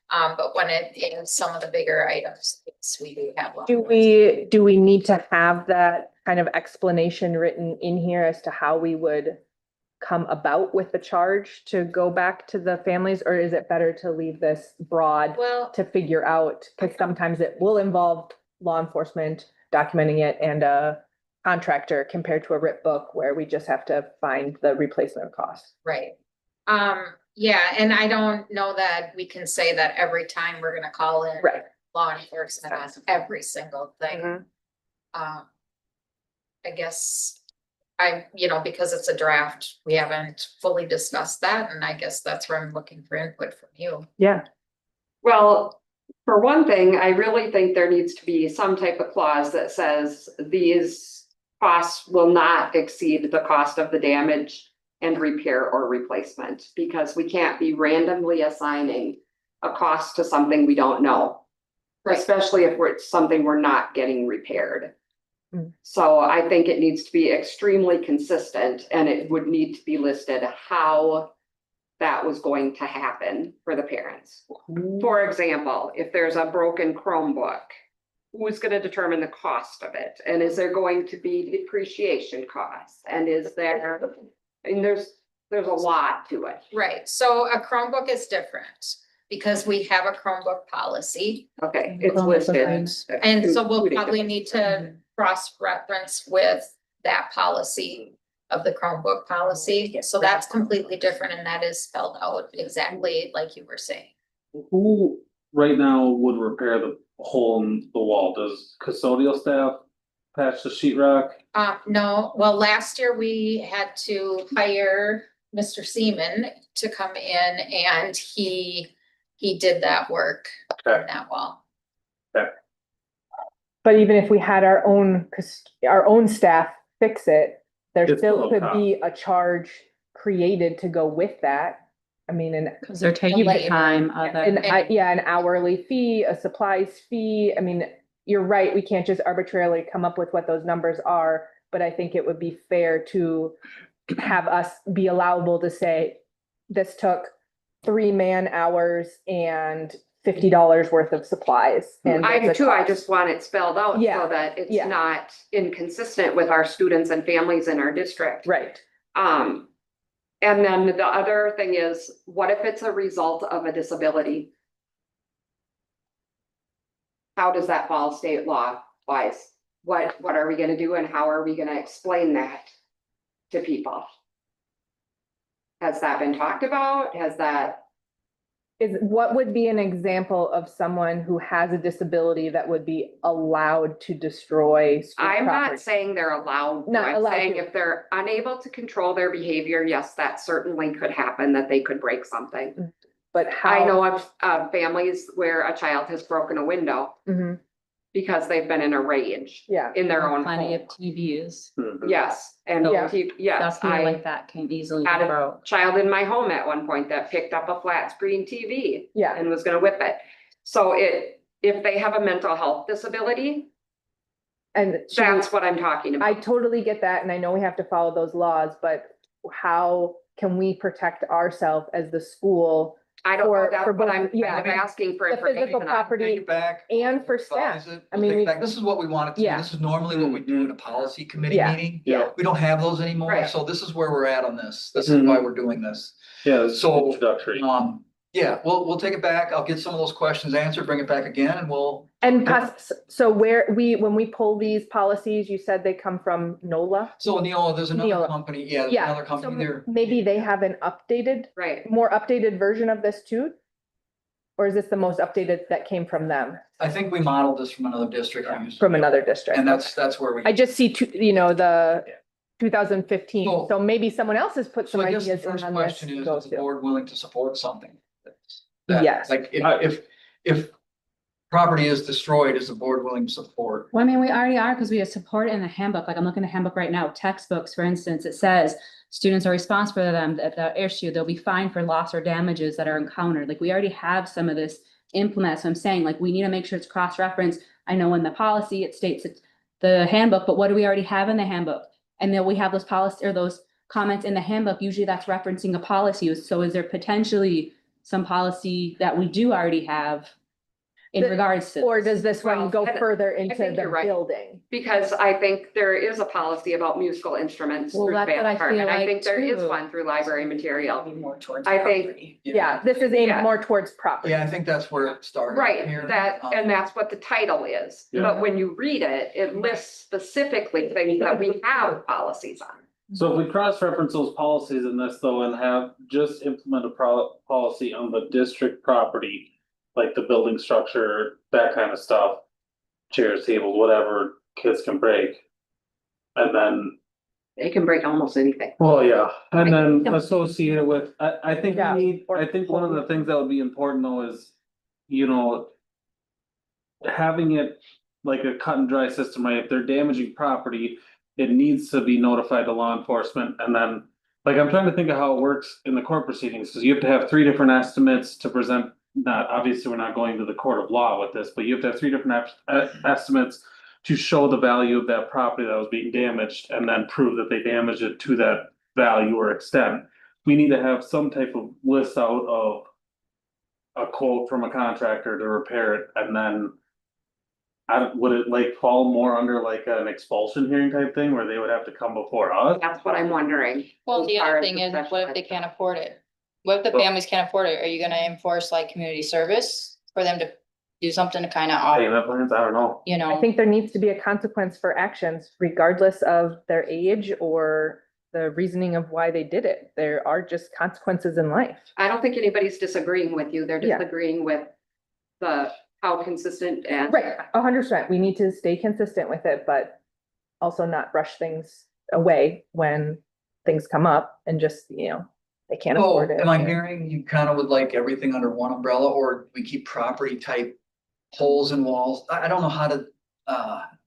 But when it is some of the bigger items, yes, we do have. Do we need to have that kind of explanation written in here as to how we would come about with the charge to go back to the families, or is it better to leave this broad Well, to figure out? Because sometimes it will involve law enforcement documenting it and a contractor compared to a RIP book where we just have to find the replacement cost. right. Yeah, and I don't know that we can say that every time we're gonna call in. Right. Law enforcement on every single thing. Mhm. I guess because it's a draft, we haven't fully discussed that, and I guess that's where I'm looking for input from you. Yeah. Well, for one thing, I really think there needs to be some type of clause that says these costs will not exceed the cost of the damage and repair or replacement, because we can't be randomly assigning a cost to something we don't know. Right. Especially if it's something we're not getting repaired. Mm. So I think it needs to be extremely consistent, and it would need to be listed how that was going to happen for the parents. For example, if there's a broken Chromebook, who's gonna determine the cost of it? And is there going to be depreciation costs? And is there, and there's a lot to it. Right, so a Chromebook is different, because we have a Chromebook policy, Okay, it's Chromebook listed. agreement. and so we'll Including probably the- need to cross-reference with that policy of the Chromebook policy, so that's completely different, and that is spelled out exactly like you were saying. who right now would repair the hole in the wall? Does custodial staff patch the sheetrock? No, well, last year we had to hire Mr. Seaman to come in and he did that work Okay. on that wall. But even if we had our own staff fix it, there It's still still a could cost. be a charge created to go with that. I mean, Cause they're taking the labor, time of an it. an hourly fee, a supplies fee. I mean, you're right, we can't just arbitrarily come up with what those numbers are, but I think it would be fair to have us be allowable to say, this took 3 man-hours and $50 worth of supplies. And I do it's a too, I cost. just want it spelled out Yeah, so that it's yeah. not inconsistent with our students and families in our district. Right. And then the other thing is, what if it's a result of a disability? How does that fall state law wise? What are we gonna do and how are we gonna explain that to people? Has that been talked about? Has that, What would be an example of someone who has a disability that would be allowed to destroy school I'm not property? saying they're allowed, to. Not I'm allowed saying to. if they're unable to control their behavior, yes, that certainly could happen, that they could break something. But how? I know of families where a child has broken a window Mhm, because they've been in a rage yeah, in their own Plenty home. of TVs, Yes, and So, yes, stuff here like I that can easily had be a broke. child in my home at one point that picked up a flat screen TV yeah. and was gonna whip it. So if they have a mental health disability, And that's what I'm talking I about. totally get that, and I know we have to follow those laws, but how can we protect ourselves as the school I don't know, for that's both- what I'm yeah. kind of asking for The physical information on. property Take it back. and for revise staff? it, I we'll mean, take it we- back. This is what we wanted to do. Yeah. This is normally what we do in a policy committee Yeah. meeting. Yeah. We don't have those anymore, Right. so this is where we're at on this. This is why we're doing this. Yeah, it's So, introductory. Yeah, we'll take it back. I'll get some of those questions answered, bring it back again, and we'll. And so when we pull these policies, you said they come from NOLA? So Neola, there's another Neola. company, yeah, there's Yeah, another company so there. maybe they have an updated, Right, more updated version of this too? Or is this the most updated that came from them, I think we modeled this from another district. we used- from another district? And that's where we. I just see, the Yeah. 2015, So- so maybe someone else has put So some I guess the ideas in first on question this. is, Go is the to. board willing to support something? Yes. Like, if property is destroyed, is the board willing to support? Well, I mean, we already are, because we have support in the handbook, like I'm looking at the handbook right now, textbooks, for instance, it says. Students are responsible for them, at the issue, they'll be fined for loss or damages that are encountered, like, we already have some of this implemented, so I'm saying, like, we need to make sure it's cross-referenced. I know in the policy, it states it's the handbook, but what do we already have in the handbook? And then we have those policy, or those comments in the handbook, usually that's referencing a policy, so is there potentially some policy that we do already have in The- regards to? Or does this one Well, go I- further into think the you're right. building? because I think there is a policy about musical instruments Well, through the that's what band I department. feel I like think there is too. one through library material. More towards I think- property. Yeah, this is aimed Yeah. more towards property. Yeah, I think that's where it started. Right, here. and that's what the title is, Yeah. but when you read it, it lists specifically things that we have policies on. So if we cross-reference those policies in this though and have just implement a policy on the district property. Like the building structure, that kind of stuff, chairs, tables, whatever kids can break. And then, They can break almost anything. well, yeah, and then Right. associated with, I think Yeah, we need, or- I think one of the things that would be important though is. Having it like a cut and dry system, right? If they're damaging property, it needs to be notified to law enforcement and then. Like, I'm trying to think of how it works in the court proceedings, because you have to have 3 different estimates to present. Not, obviously, we're not going to the court of law with this, but you have to have 3 different estimates. To show the value of that property that was being damaged and then prove that they damaged it to that value or extent. We need to have some type of list out of. A quote from a contractor to repair it and then. Would it like fall more under like an expulsion hearing type thing where they would have to come before us? That's what I'm wondering. Well, as the far other as thing is, the what if they can't afford it? What if the Well- families can't afford it? Are you gonna enforce like community service for them to do something to kind of, Payment plans, I don't know. you know? I think there needs to be a consequence for actions regardless of their age or the reasoning of why they did it. There are just consequences in life. I don't think anybody's disagreeing with you. They're Yeah. disagreeing with how consistent and. Right, 100%. We need to stay consistent with it, but also not brush things away when things come up and just, they can't Oh, afford it. am I hearing you kind of would like everything under one umbrella, or we keep property type holes in walls? I don't know how to,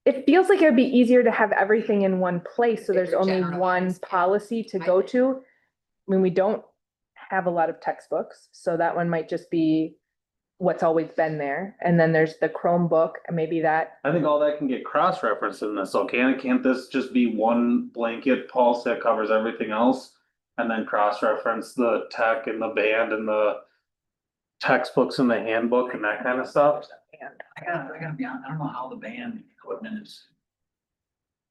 It feels like it would be easier to have everything in one place, so there's only one Generalized, yeah. policy to go to. I mean, we don't have a lot of textbooks, so that one might just be what's always been there. And then there's the Chromebook, and maybe that, I think all that can get cross-referenced in this, so can't this just be one blanket policy that covers everything else? And then cross-reference the tech and the band and the textbooks and the handbook and that kind of stuff? I gotta be honest, I don't know how the band equipment is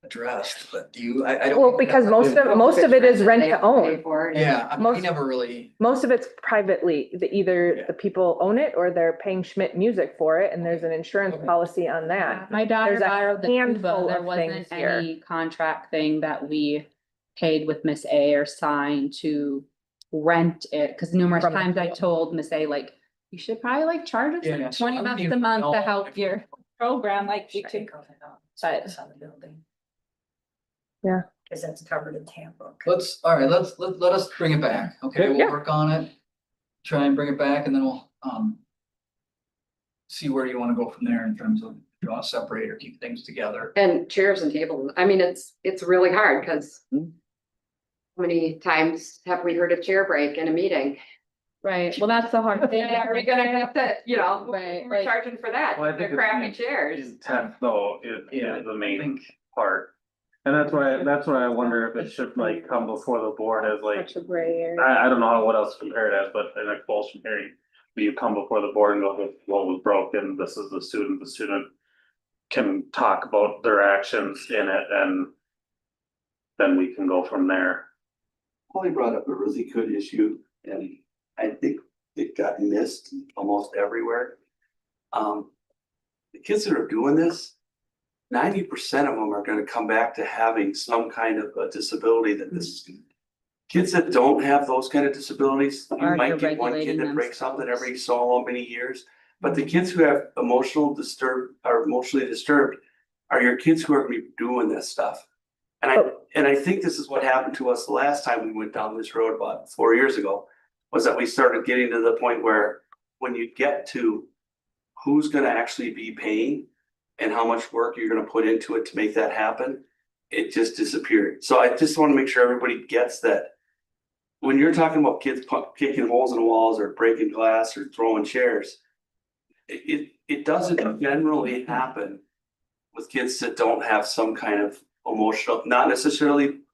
addressed, but do you, I don't. well, because most of it is rent to own. Yeah, I most- never really, Most of it's privately, either Yeah. the people own it or they're paying Schmidt Music for it, and there's an insurance Okay. policy on that. My daughter There's a borrowed the handful tuba, there of wasn't things here. any contract thing that we paid with Miss A or signed to rent it, cause numerous From the times I field. told Miss A, like, you should probably like charge us Yeah, like so I 20 don't bucks a even month know to help if- your program, like we could. But Cause that's covered in handbook. all right, let us bring it back, okay, we'll Yeah. work on it. Try and bring it back, and then we'll, see where you wanna go from there in terms of, you want to separate or keep things together. And chairs and tables. I mean, it's really hard because. Hmm. How many times have we heard a chair break in a meeting? Right, well, that's the hard thing. Are we gonna have to, Right, we're like- charging for that? Well, I think They're crappy it's chairs. intent though, Yeah, is the I main think- part. And that's why I wonder if it should like come before the board as like, Such a gray area. I don't know what else to compare it as, but in a expulsion hearing. Will you come before the board and go, what was broken, this is the student can talk about their actions in it and. Then we can go from there. Polly brought up a really good issue, and I think it got missed almost everywhere. The kids that are doing this, 90% of them are gonna come back to having some kind of a disability that this. Kids that don't have those kind of disabilities, you Are might get one kid regulating that breaks something themselves. every so many years. But the kids who have emotionally disturbed are your kids who are gonna be doing this stuff. And I think this is what happened to us the last time we went down this road about 4 years ago. Was that we started getting to the point where when you get to who's gonna actually be paying. And how much work you're gonna put into it to make that happen, it just disappeared. So I just wanna make sure everybody gets that. When you're talking about kids kicking holes in walls or breaking glass or throwing chairs. It doesn't generally happen with kids that don't have some kind of emotional,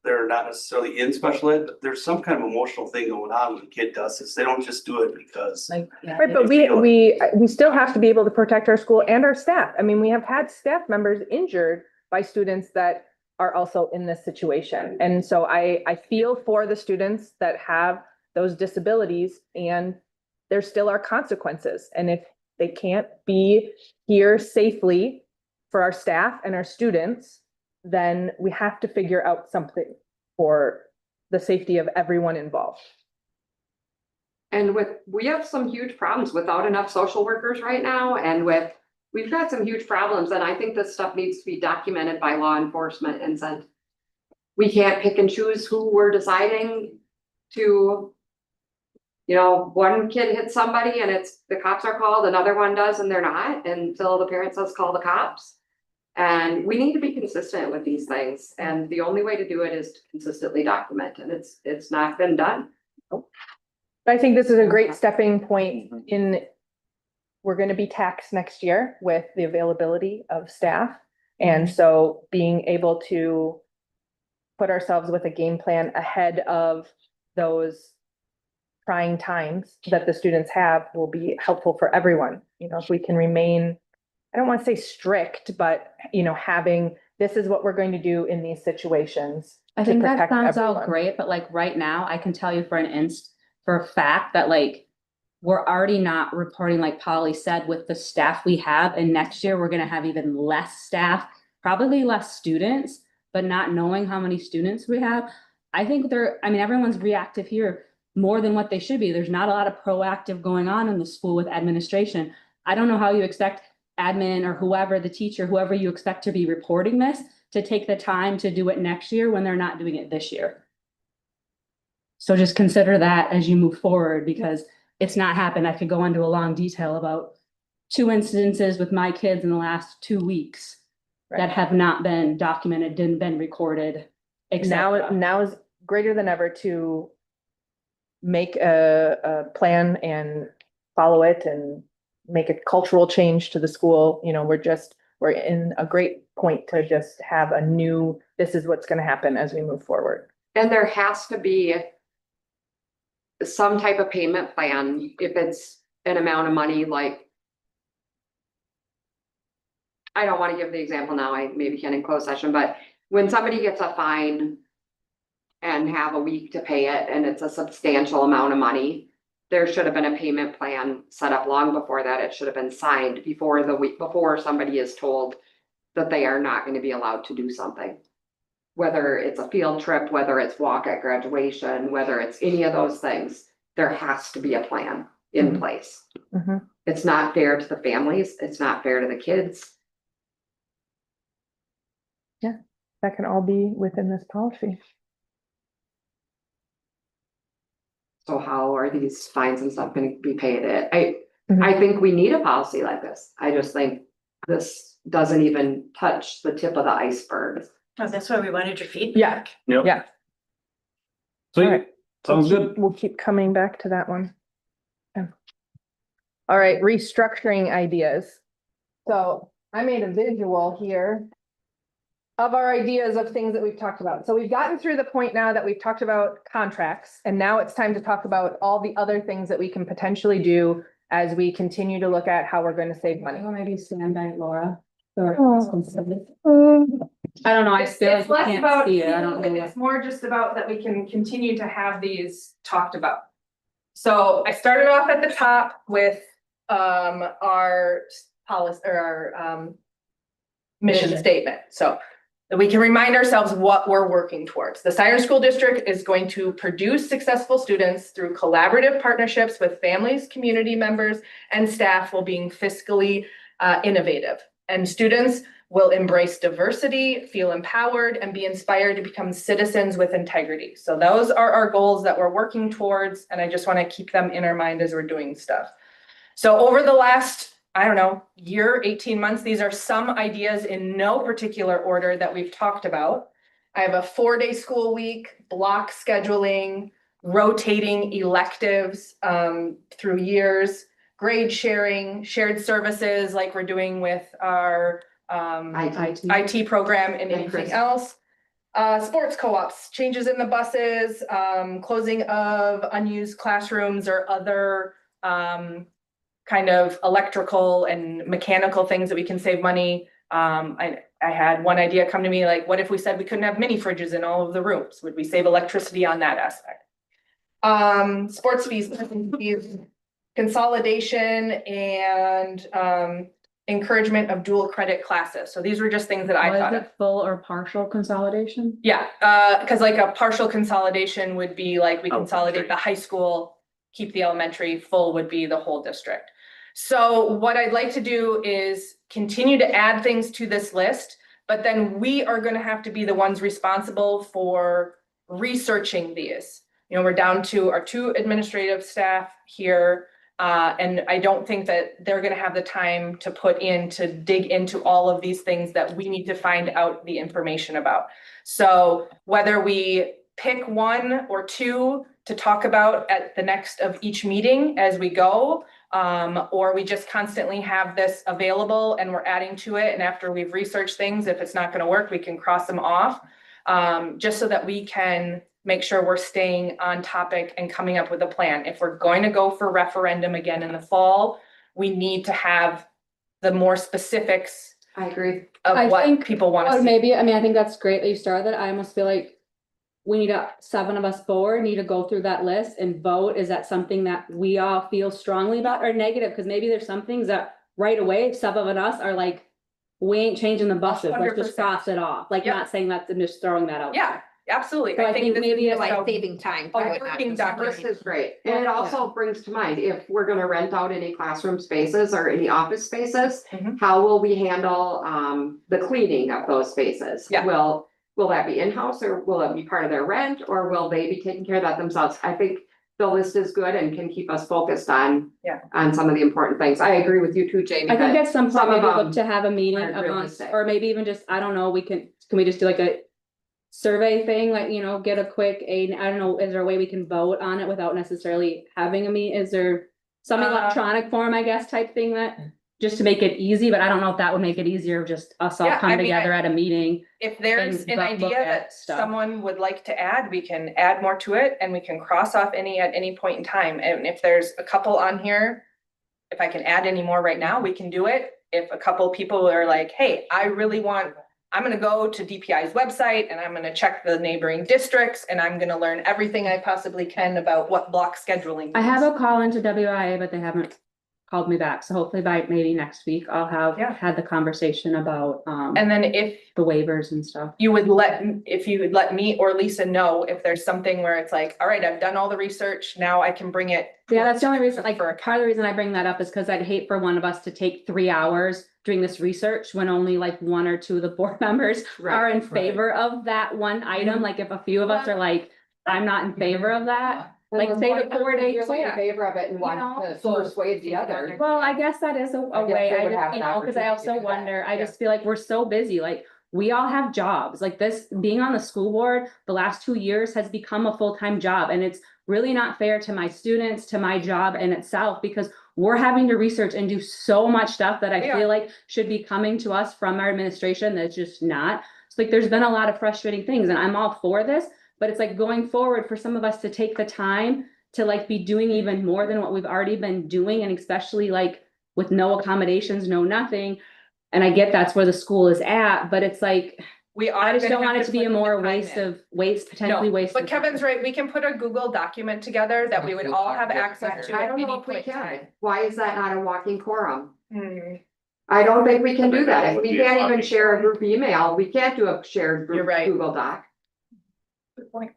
they're not necessarily in special ed, but there's some kind of emotional thing going on when a kid does this. They don't just do it because. Like, yeah. Right, but we still have to be able to protect our school and our staff. I mean, we have had staff members injured by students that are also in this situation. And so I feel for the students that have those disabilities, and there still are consequences. And if they can't be here safely for our staff and our students, then we have to figure out something for the safety of everyone involved. And we have some huge problems without enough social workers right now, and we've got some huge problems, and I think this stuff needs to be documented by law enforcement and said. We can't pick and choose who we're deciding to. One kid hits somebody and the cops are called, another one does and they're not, until the parent says, call the cops. And we need to be consistent with these things, and the only way to do it is to consistently document, and it's not been done. I think this is a great stepping point we're gonna be taxed next year with the availability of staff. And so being able to put ourselves with a game plan ahead of those trying times that the students have will be helpful for everyone. If we can remain, I don't want to say strict, but having, this is what we're going to do in these situations. I to think that protect sounds all everyone. great, but like right now, I can tell you for a fact that like we're already not reporting, like Polly said, with the staff we have, and next year we're gonna have even less staff, probably less students, but not knowing how many students we have. I think everyone's reactive here more than what they should be. There's not a lot of proactive going on in the school with administration. I don't know how you expect admin or whoever, the teacher, whoever you expect to be reporting this, to take the time to do it next year when they're not doing it this year. So just consider that as you move forward, because it's not happened. I could go into a long detail about 2 instances with my kids in the last 2 weeks that have not been documented, didn't been recorded, etc. Now is greater than ever to make a plan and follow it and make a cultural change to the school. You know, we're in a great point to just have a new, this is what's gonna happen as we move forward. And there has to be some type of payment plan, if it's an amount of money, like, I don't want to give the example now, I maybe can in closed session, but when somebody gets a fine and have a week to pay it, and it's a substantial amount of money, there should have been a payment plan set up long before that. It should have been signed before the week before somebody is told that they are not going to be allowed to do something. Whether it's a field trip, whether it's walk at graduation, whether it's any of those things, there has to be a plan in place. It's not fair to the families. It's not fair to the kids. Yeah, that can all be within this policy. So how are these fines and stuff going to be paid? I think we need a policy like this. I just think this doesn't even touch the tip of the iceberg. Oh, that's why we wanted your feedback. Yeah. Yep. Yeah. Sweet, Alright. sounds good. We'll keep coming back to that one. Okay. All right, restructuring ideas. So I made a visual here of our ideas of things that we've talked about. So we've gotten through the point now that we've talked about contracts, and now it's time to talk about all the other things that we can potentially do as we continue to look at how we're going to save money. Well, maybe stand by Laura. Or I I don't know, I feel like It's you less can't about, see it, I don't know. it's more just about that we can continue to have these talked about. So I started off at the top with our policy or our mission statement. So that we can remind ourselves what we're working towards. The Siren School District is going to produce successful students through collaborative partnerships with families, community members, and staff, while being fiscally innovative. And students will embrace diversity, feel empowered, and be inspired to become citizens with integrity. So those are our goals that we're working towards, and I just want to keep them in our mind as we're doing stuff. So over the last, I don't know, year, 18 months, these are some ideas in no particular order that we've talked about. I have a 4-day school week, block scheduling, rotating electives through years, grade sharing, shared services like we're doing with our IT program and anything else. Sports co-ops, changes in the buses, closing of unused classrooms or other kind of electrical and mechanical things that we can save money. I had one idea come to me, like, what if we said we couldn't have mini fridges in all of the rooms? Would we save electricity on that aspect? Sports fees, consolidation, and encouragement of dual credit classes. So these were just things that I thought of. Full or partial consolidation? Yeah, because like a partial consolidation would be like we consolidate the high school, keep the elementary, full would be the whole district. So what I'd like to do is continue to add things to this list, but then we are going to have to be the ones responsible for researching these. You know, we're down to our 2 administrative staff here. And I don't think that they're going to have the time to put in to dig into all of these things that we need to find out the information about. So whether we pick 1 or 2 to talk about at the next of each meeting as we go, or we just constantly have this available and we're adding to it. And after we've researched things, if it's not going to work, we can cross them off, just so that we can make sure we're staying on topic and coming up with a plan. If we're going to go for referendum again in the fall, we need to have the more specifics. I agree. Of what people want to see. Maybe, I mean, I think that's great that you started that. I almost feel like we need 7 of us 4 need to go through that list and vote. Is that something that we all feel strongly about or negative? Because maybe there's some things that right away, 7 of us are like, we ain't changing the buses. Let's just 100%. cross it off. Like, Yep. not saying that, and just throwing that out. Yeah. absolutely. So I think maybe it's so- saving time. A too, and not working just- document. This is great, and it also brings to mind, if we're gonna rent out any classroom spaces or any office spaces, Mhm. how will we handle, the cleaning of those spaces? Yeah. Will that be in-house, or will it be part of their rent, or will they be taking care of that themselves? I think the list is good and can keep us focused on. Yeah. On some of the important things. I agree with you too, Jamie. I think that at some some point, of maybe them look to have a meeting aren't amongst, realistic. or maybe even just, I don't know, can we just do like a survey thing, like, you know, get a quick, I don't know, is there a way we can vote on it without necessarily having a meet? Is there some electronic form, I guess, type thing that, just to make it easy, but I don't know if that would make it easier, just us all Yeah, I come mean, together at a meeting. If there's and an look idea at that stuff. someone would like to add, we can add more to it and we can cross off any at any point in time. And if there's a couple on here, if I can add any more right now, we can do it. If a couple people are like, hey, I'm gonna go to DPI's website and I'm gonna check the neighboring districts and I'm gonna learn everything I possibly can about what block scheduling. I have means. a call into WIA, but they haven't called me back, so hopefully by maybe next week, I'll have Yeah. had the conversation about, And then if the waivers and stuff. you would let me or Lisa know if there's something where it's like, all right, I've done all the research, now I can bring it. Yeah, that's the only reason, like, For a- part of the reason I bring that up is because I'd hate for one of us to take 3 hours doing this research when only like 1 or 2 of the board members are in favor of that one item, like if a few of us are like, I'm not in favor of that. Like, say the 4-day Really in plan. favor of it and want to persuade the other. Well, I guess that is a I guess way, they I would have just, you an know, cause I opportunity also to do that. wonder, I just feel like we're so busy, like. We all have jobs, like this, being on the school board, the last 2 years has become a full-time job, and it's really not fair to my students, to my job in itself, because we're having to research and do so much stuff that I Yeah. feel like should be coming to us from our administration, that's just not. So like, there's been a lot of frustrating things, and I'm all for this, but it's like going forward for some of us to take the time to like be doing even more than what we've already been doing, and especially like with no accommodations, no nothing. And I get that's where the school is at, but it's like, We are. I just gonna don't have want it to be a put the more time waste in. potentially No, waste. but Kevin's right, we can put a Google document together that we would all have access to I at don't any know if we point in can. time. Why is that not a walking quorum? Hmm, I don't think we can I do think that. that If would we be a can't even walking share a forum. group email, we can't do a shared You're group right. Google Doc. good point.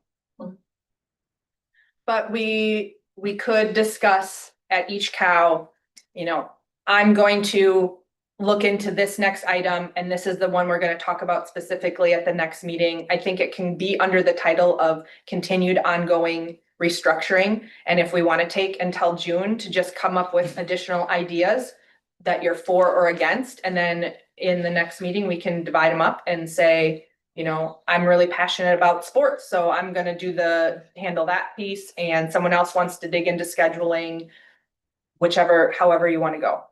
But we could discuss at each cow, you know, I'm going to look into this next item, and this is the one we're gonna talk about specifically at the next meeting. I think it can be under the title of continued ongoing restructuring. And if we want to take until June to just come up with additional ideas that you're for or against, and then in the next meeting, we can divide them up and say, you know, I'm really passionate about sports, so I'm gonna handle that piece, and someone else wants to dig into scheduling, however you want to go.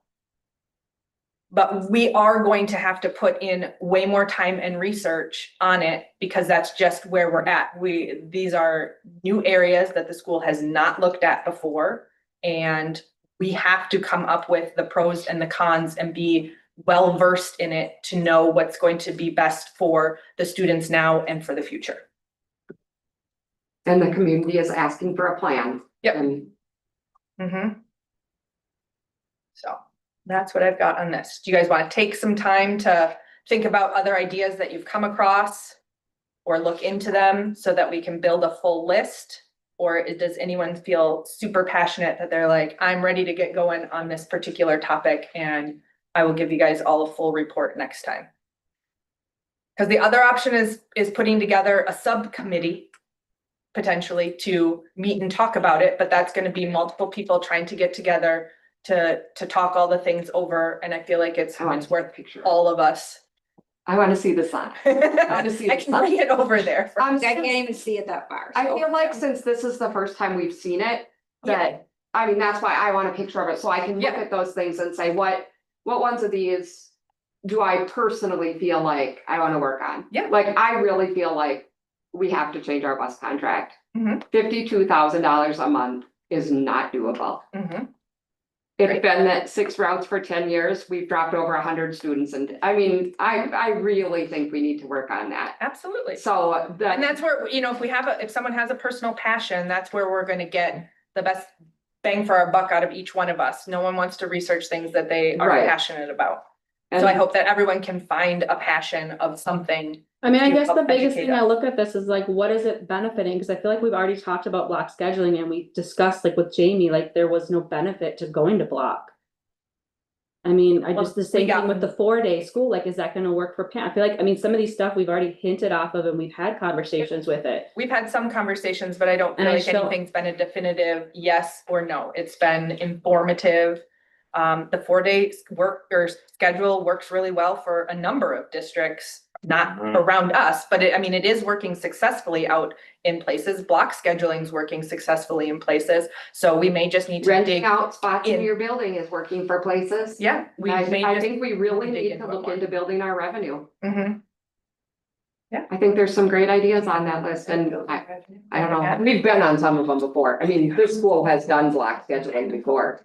But we are going to have to put in way more time and research on it, because that's just where we're at. These are new areas that the school has not looked at before. And we have to come up with the pros and the cons and be well versed in it to know what's going to be best for the students now and for the future. And the community is asking for a plan. Yep. And Mm-hmm. So that's what I've got on this. Do you guys want to take some time to think about other ideas that you've come across? Or look into them so that we can build a full list? Or does anyone feel super passionate that they're like, I'm ready to get going on this particular topic, and I will give you guys all a full report next time? Because the other option is putting together a subcommittee potentially to meet and talk about it, but that's going to be multiple people trying to get together to talk all the things over, and I feel like it's worth all of us. I want to see the sign. I to see can bring it over there. I can't even see it that far. I so. feel like since this is the first time we've seen it, that, I mean, that's why I want a picture of it, so I can look Yeah. at those things and say, what ones of these do I personally feel like I want to work on? Yeah. Like, I really feel like we have to change our bus contract. Mhm. $52,000 a month is not doable. Mhm. It's Great. been that 6 routes for 10 years, we've dropped over 100 students, and I mean, I really think we need to work on that. Absolutely. So And that, that's where, you know, if someone has a personal passion, that's where we're gonna get the best bang for our buck out of each one of us. No one wants to research things that they are Right. passionate about. So I hope that everyone can find a passion of something. I mean, I to guess the help biggest educate thing I us. look at this is like, what is it benefiting? Because I feel like we've already talked about block scheduling and we discussed like with Jamie, like there was no benefit to going to block. I mean, I Well, just, the we same got- thing with the 4-day school, like, is that gonna work for parents? I feel like, I mean, some of these stuff we've already hinted off of and we've had conversations with it. We've had some conversations, but I don't And feel I like still- anything's been a definitive yes or no. It's been informative. The 4-day work or schedule works really well for a number of districts, not Mhm. around us, but it is working successfully out in places. Block scheduling's working successfully in places, so we may just need to Renting dig. out spots in in. your building is working for places. Yeah, we may I just. think we really dig need into to it look more. into building our revenue. Mhm. I think there's some great ideas on that list and I don't know, we've been on some of them before. I mean, this school has done block scheduling before.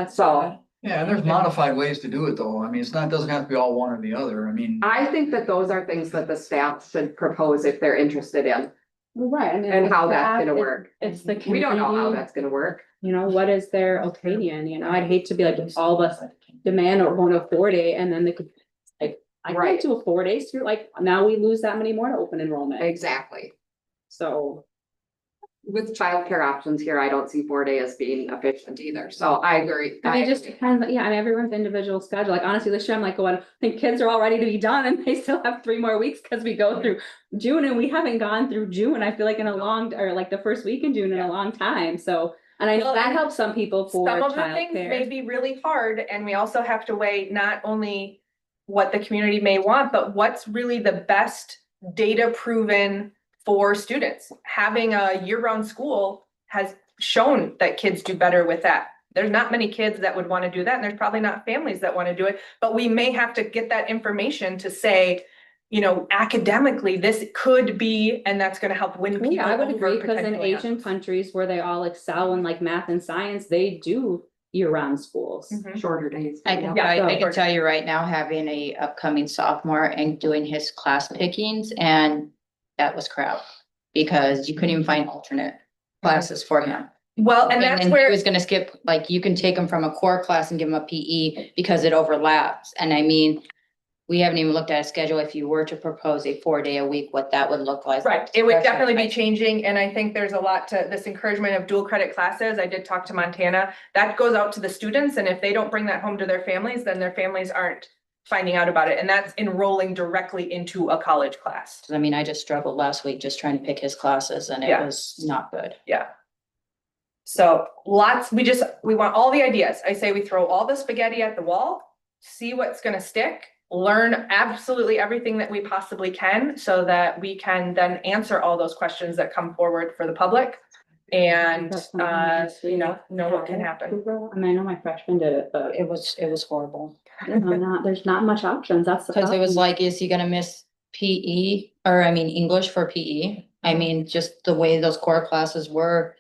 So Yeah, and there's modified ways to do it though. I mean, it's not, doesn't have to be all one or the other. I mean. I think that those are things that the staff should propose if they're interested in Right. I mean, and it's how the that's staff, gonna it- work. It's the We don't know how community, that's gonna work. you know, what is their opinion, you know, I'd hate to be like, all of us demand or want a 4-day and then they could, like, I Right. went to a 4-day, so like, now we lose that many more to open enrollment, Exactly. so. With childcare options here, I don't see 4-day as being efficient either. So I agree. I mean, it just depends, yeah, I mean, everyone's individual schedule, like honestly, this year I'm like, going, I think kids are all ready to be done and they still have 3 more weeks. Cause we go through June and we haven't gone through June, I feel like in a long, or like the first week in June in a long time, so. And I know Well, that and helps some people for Some of the things may childcare. be really hard, and we also have to weigh not only what the community may want, but what's really the best data proven for students. Having a year-round school has shown that kids do better with that. There's not many kids that would want to do that, and there's probably not families that want to do it, but we may have to get that information to say, you know, academically, this could be, and that's gonna help win people Yeah, I would over agree, cause in potentially us. Asian countries where they all excel in like math and science, they do year-round schools. Mhm. Shorter days. I can, Yeah, I so- can tell you right now, having a upcoming sophomore and doing his class pickings, and that was crap. Because you couldn't even find alternate classes for him. Well, and that's then where. he was gonna skip, like, you can take him from a core class and give him a PE because it overlaps, and I mean. We haven't even looked at a schedule, if you were to propose a 4-day a week, what that would look like. Right, it would That's definitely be right. changing, and I think there's a lot to this encouragement of dual credit classes. I did talk to Montana. That goes out to the students, and if they don't bring that home to their families, then their families aren't finding out about it, and that's enrolling directly into a college class. I mean, I just struggled last week just trying to pick his classes and it Yeah. was not good. Yeah. So we want all the ideas. I say we throw all the spaghetti at the wall, see what's gonna stick, learn absolutely everything that we possibly can so that we can then answer all those questions that come forward for the public. And, That's something that you know what can happen. I mean, I know my freshman did it, but It was horrible. there's not much options, that's the Cause it was problem. like, is he gonna miss PE, or I mean, English for PE? I mean, just the way those core classes were.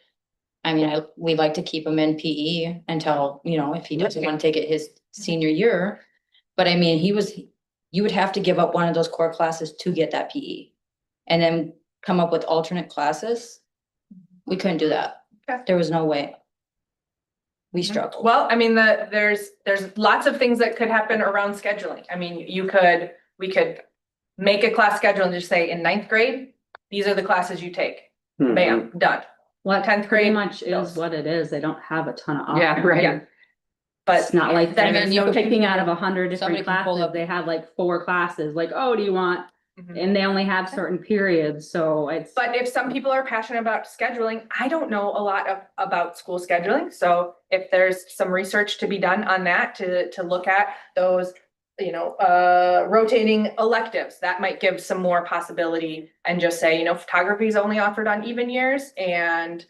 I mean, we like to keep him in PE until, you know, if he doesn't wanna take it his senior year. But I mean, you would have to give up one of those core classes to get that PE. And then come up with alternate classes. We couldn't do that. Okay. There was no way. We struggled. Well, I mean, there's lots of things that could happen around scheduling. I mean, we could make a class schedule and just say in 9th grade, these are the classes you take. Bam, done. Well, 10th pretty grade, much is those. what it is, they don't have a ton of Yeah, options. right. Yeah. But It's not like then they're there's no picking out of 100 Somebody different can pull classes, up- they have like 4 classes, like, oh, do you want? Mhm. And they only have certain periods, so it's. But if some people are passionate about scheduling, I don't know a lot about school scheduling. So if there's some research to be done on that, to look at those, you know, rotating electives, that might give some more possibility and just say, you know, photography is only offered on even years and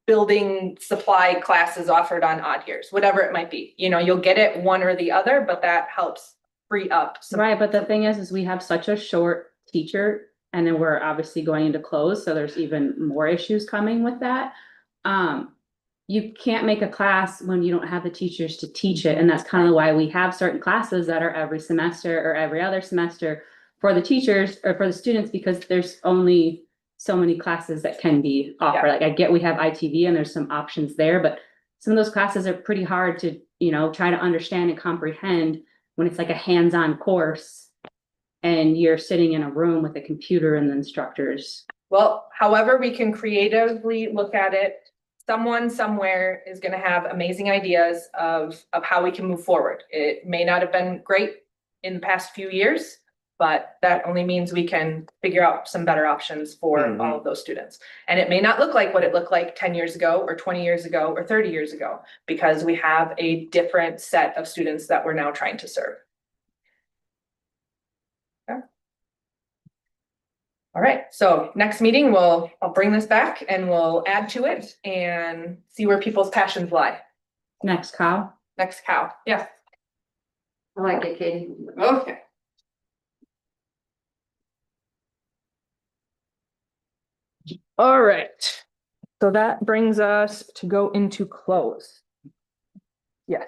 building supply classes offered on odd years, whatever it might be. You know, you'll get it one or the other, but that helps free up some. Right, but the thing is we have such a short teacher and then we're obviously going into close, so there's even more issues coming with that. You can't make a class when you don't have the teachers to teach it, and that's kind of why we have certain classes that are every semester or every other semester for the teachers or for the students, because there's only so many classes that can be offered. Yeah. Like I get we have ITV and there's some options there, but some of those classes are pretty hard to, you know, try to understand and comprehend when it's like a hands-on course and you're sitting in a room with a computer and the instructors. Well, however, we can creatively look at it. Someone somewhere is gonna have amazing ideas of how we can move forward. It may not have been great in the past few years, but that only means we can figure out some better options for all of those students. And it may not look like what it looked like 10 years ago, or 20 years ago, or 30 years ago, because we have a different set of students that we're now trying to serve. Okay. All right, so next meeting, I'll bring this back and we'll add to it and see where people's passions lie. Next, Kyle. Next cow, yeah, I like it, Katie. okay. All right, so that brings us to go into close. Yes.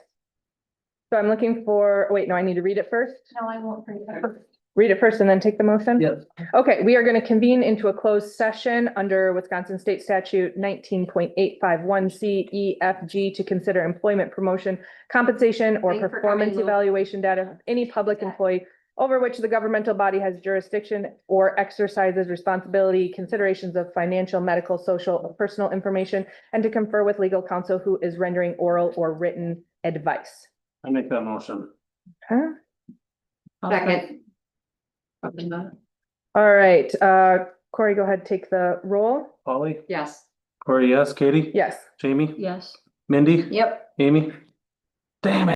So I'm looking for, wait, no, I need to read it first. No, I won't bring it up. Read it first and then take the motion? Yes. Okay, we are going to convene into a closed session under Wisconsin State Statute 19.851C E F G to consider employment promotion, compensation, or Thanks for performance coming, Lou. evaluation data of any public employee over which the governmental body has jurisdiction or exercises responsibility, considerations of financial, medical, social, or personal information, and to confer with legal counsel who is rendering oral or written advice. I make that motion. Huh? Second. All right, Corey, go ahead, take the roll. Polly, Yes. Corey, yes, Katie? Yes. Jamie? Yes. Mindy? Yep. Amy? Damn it.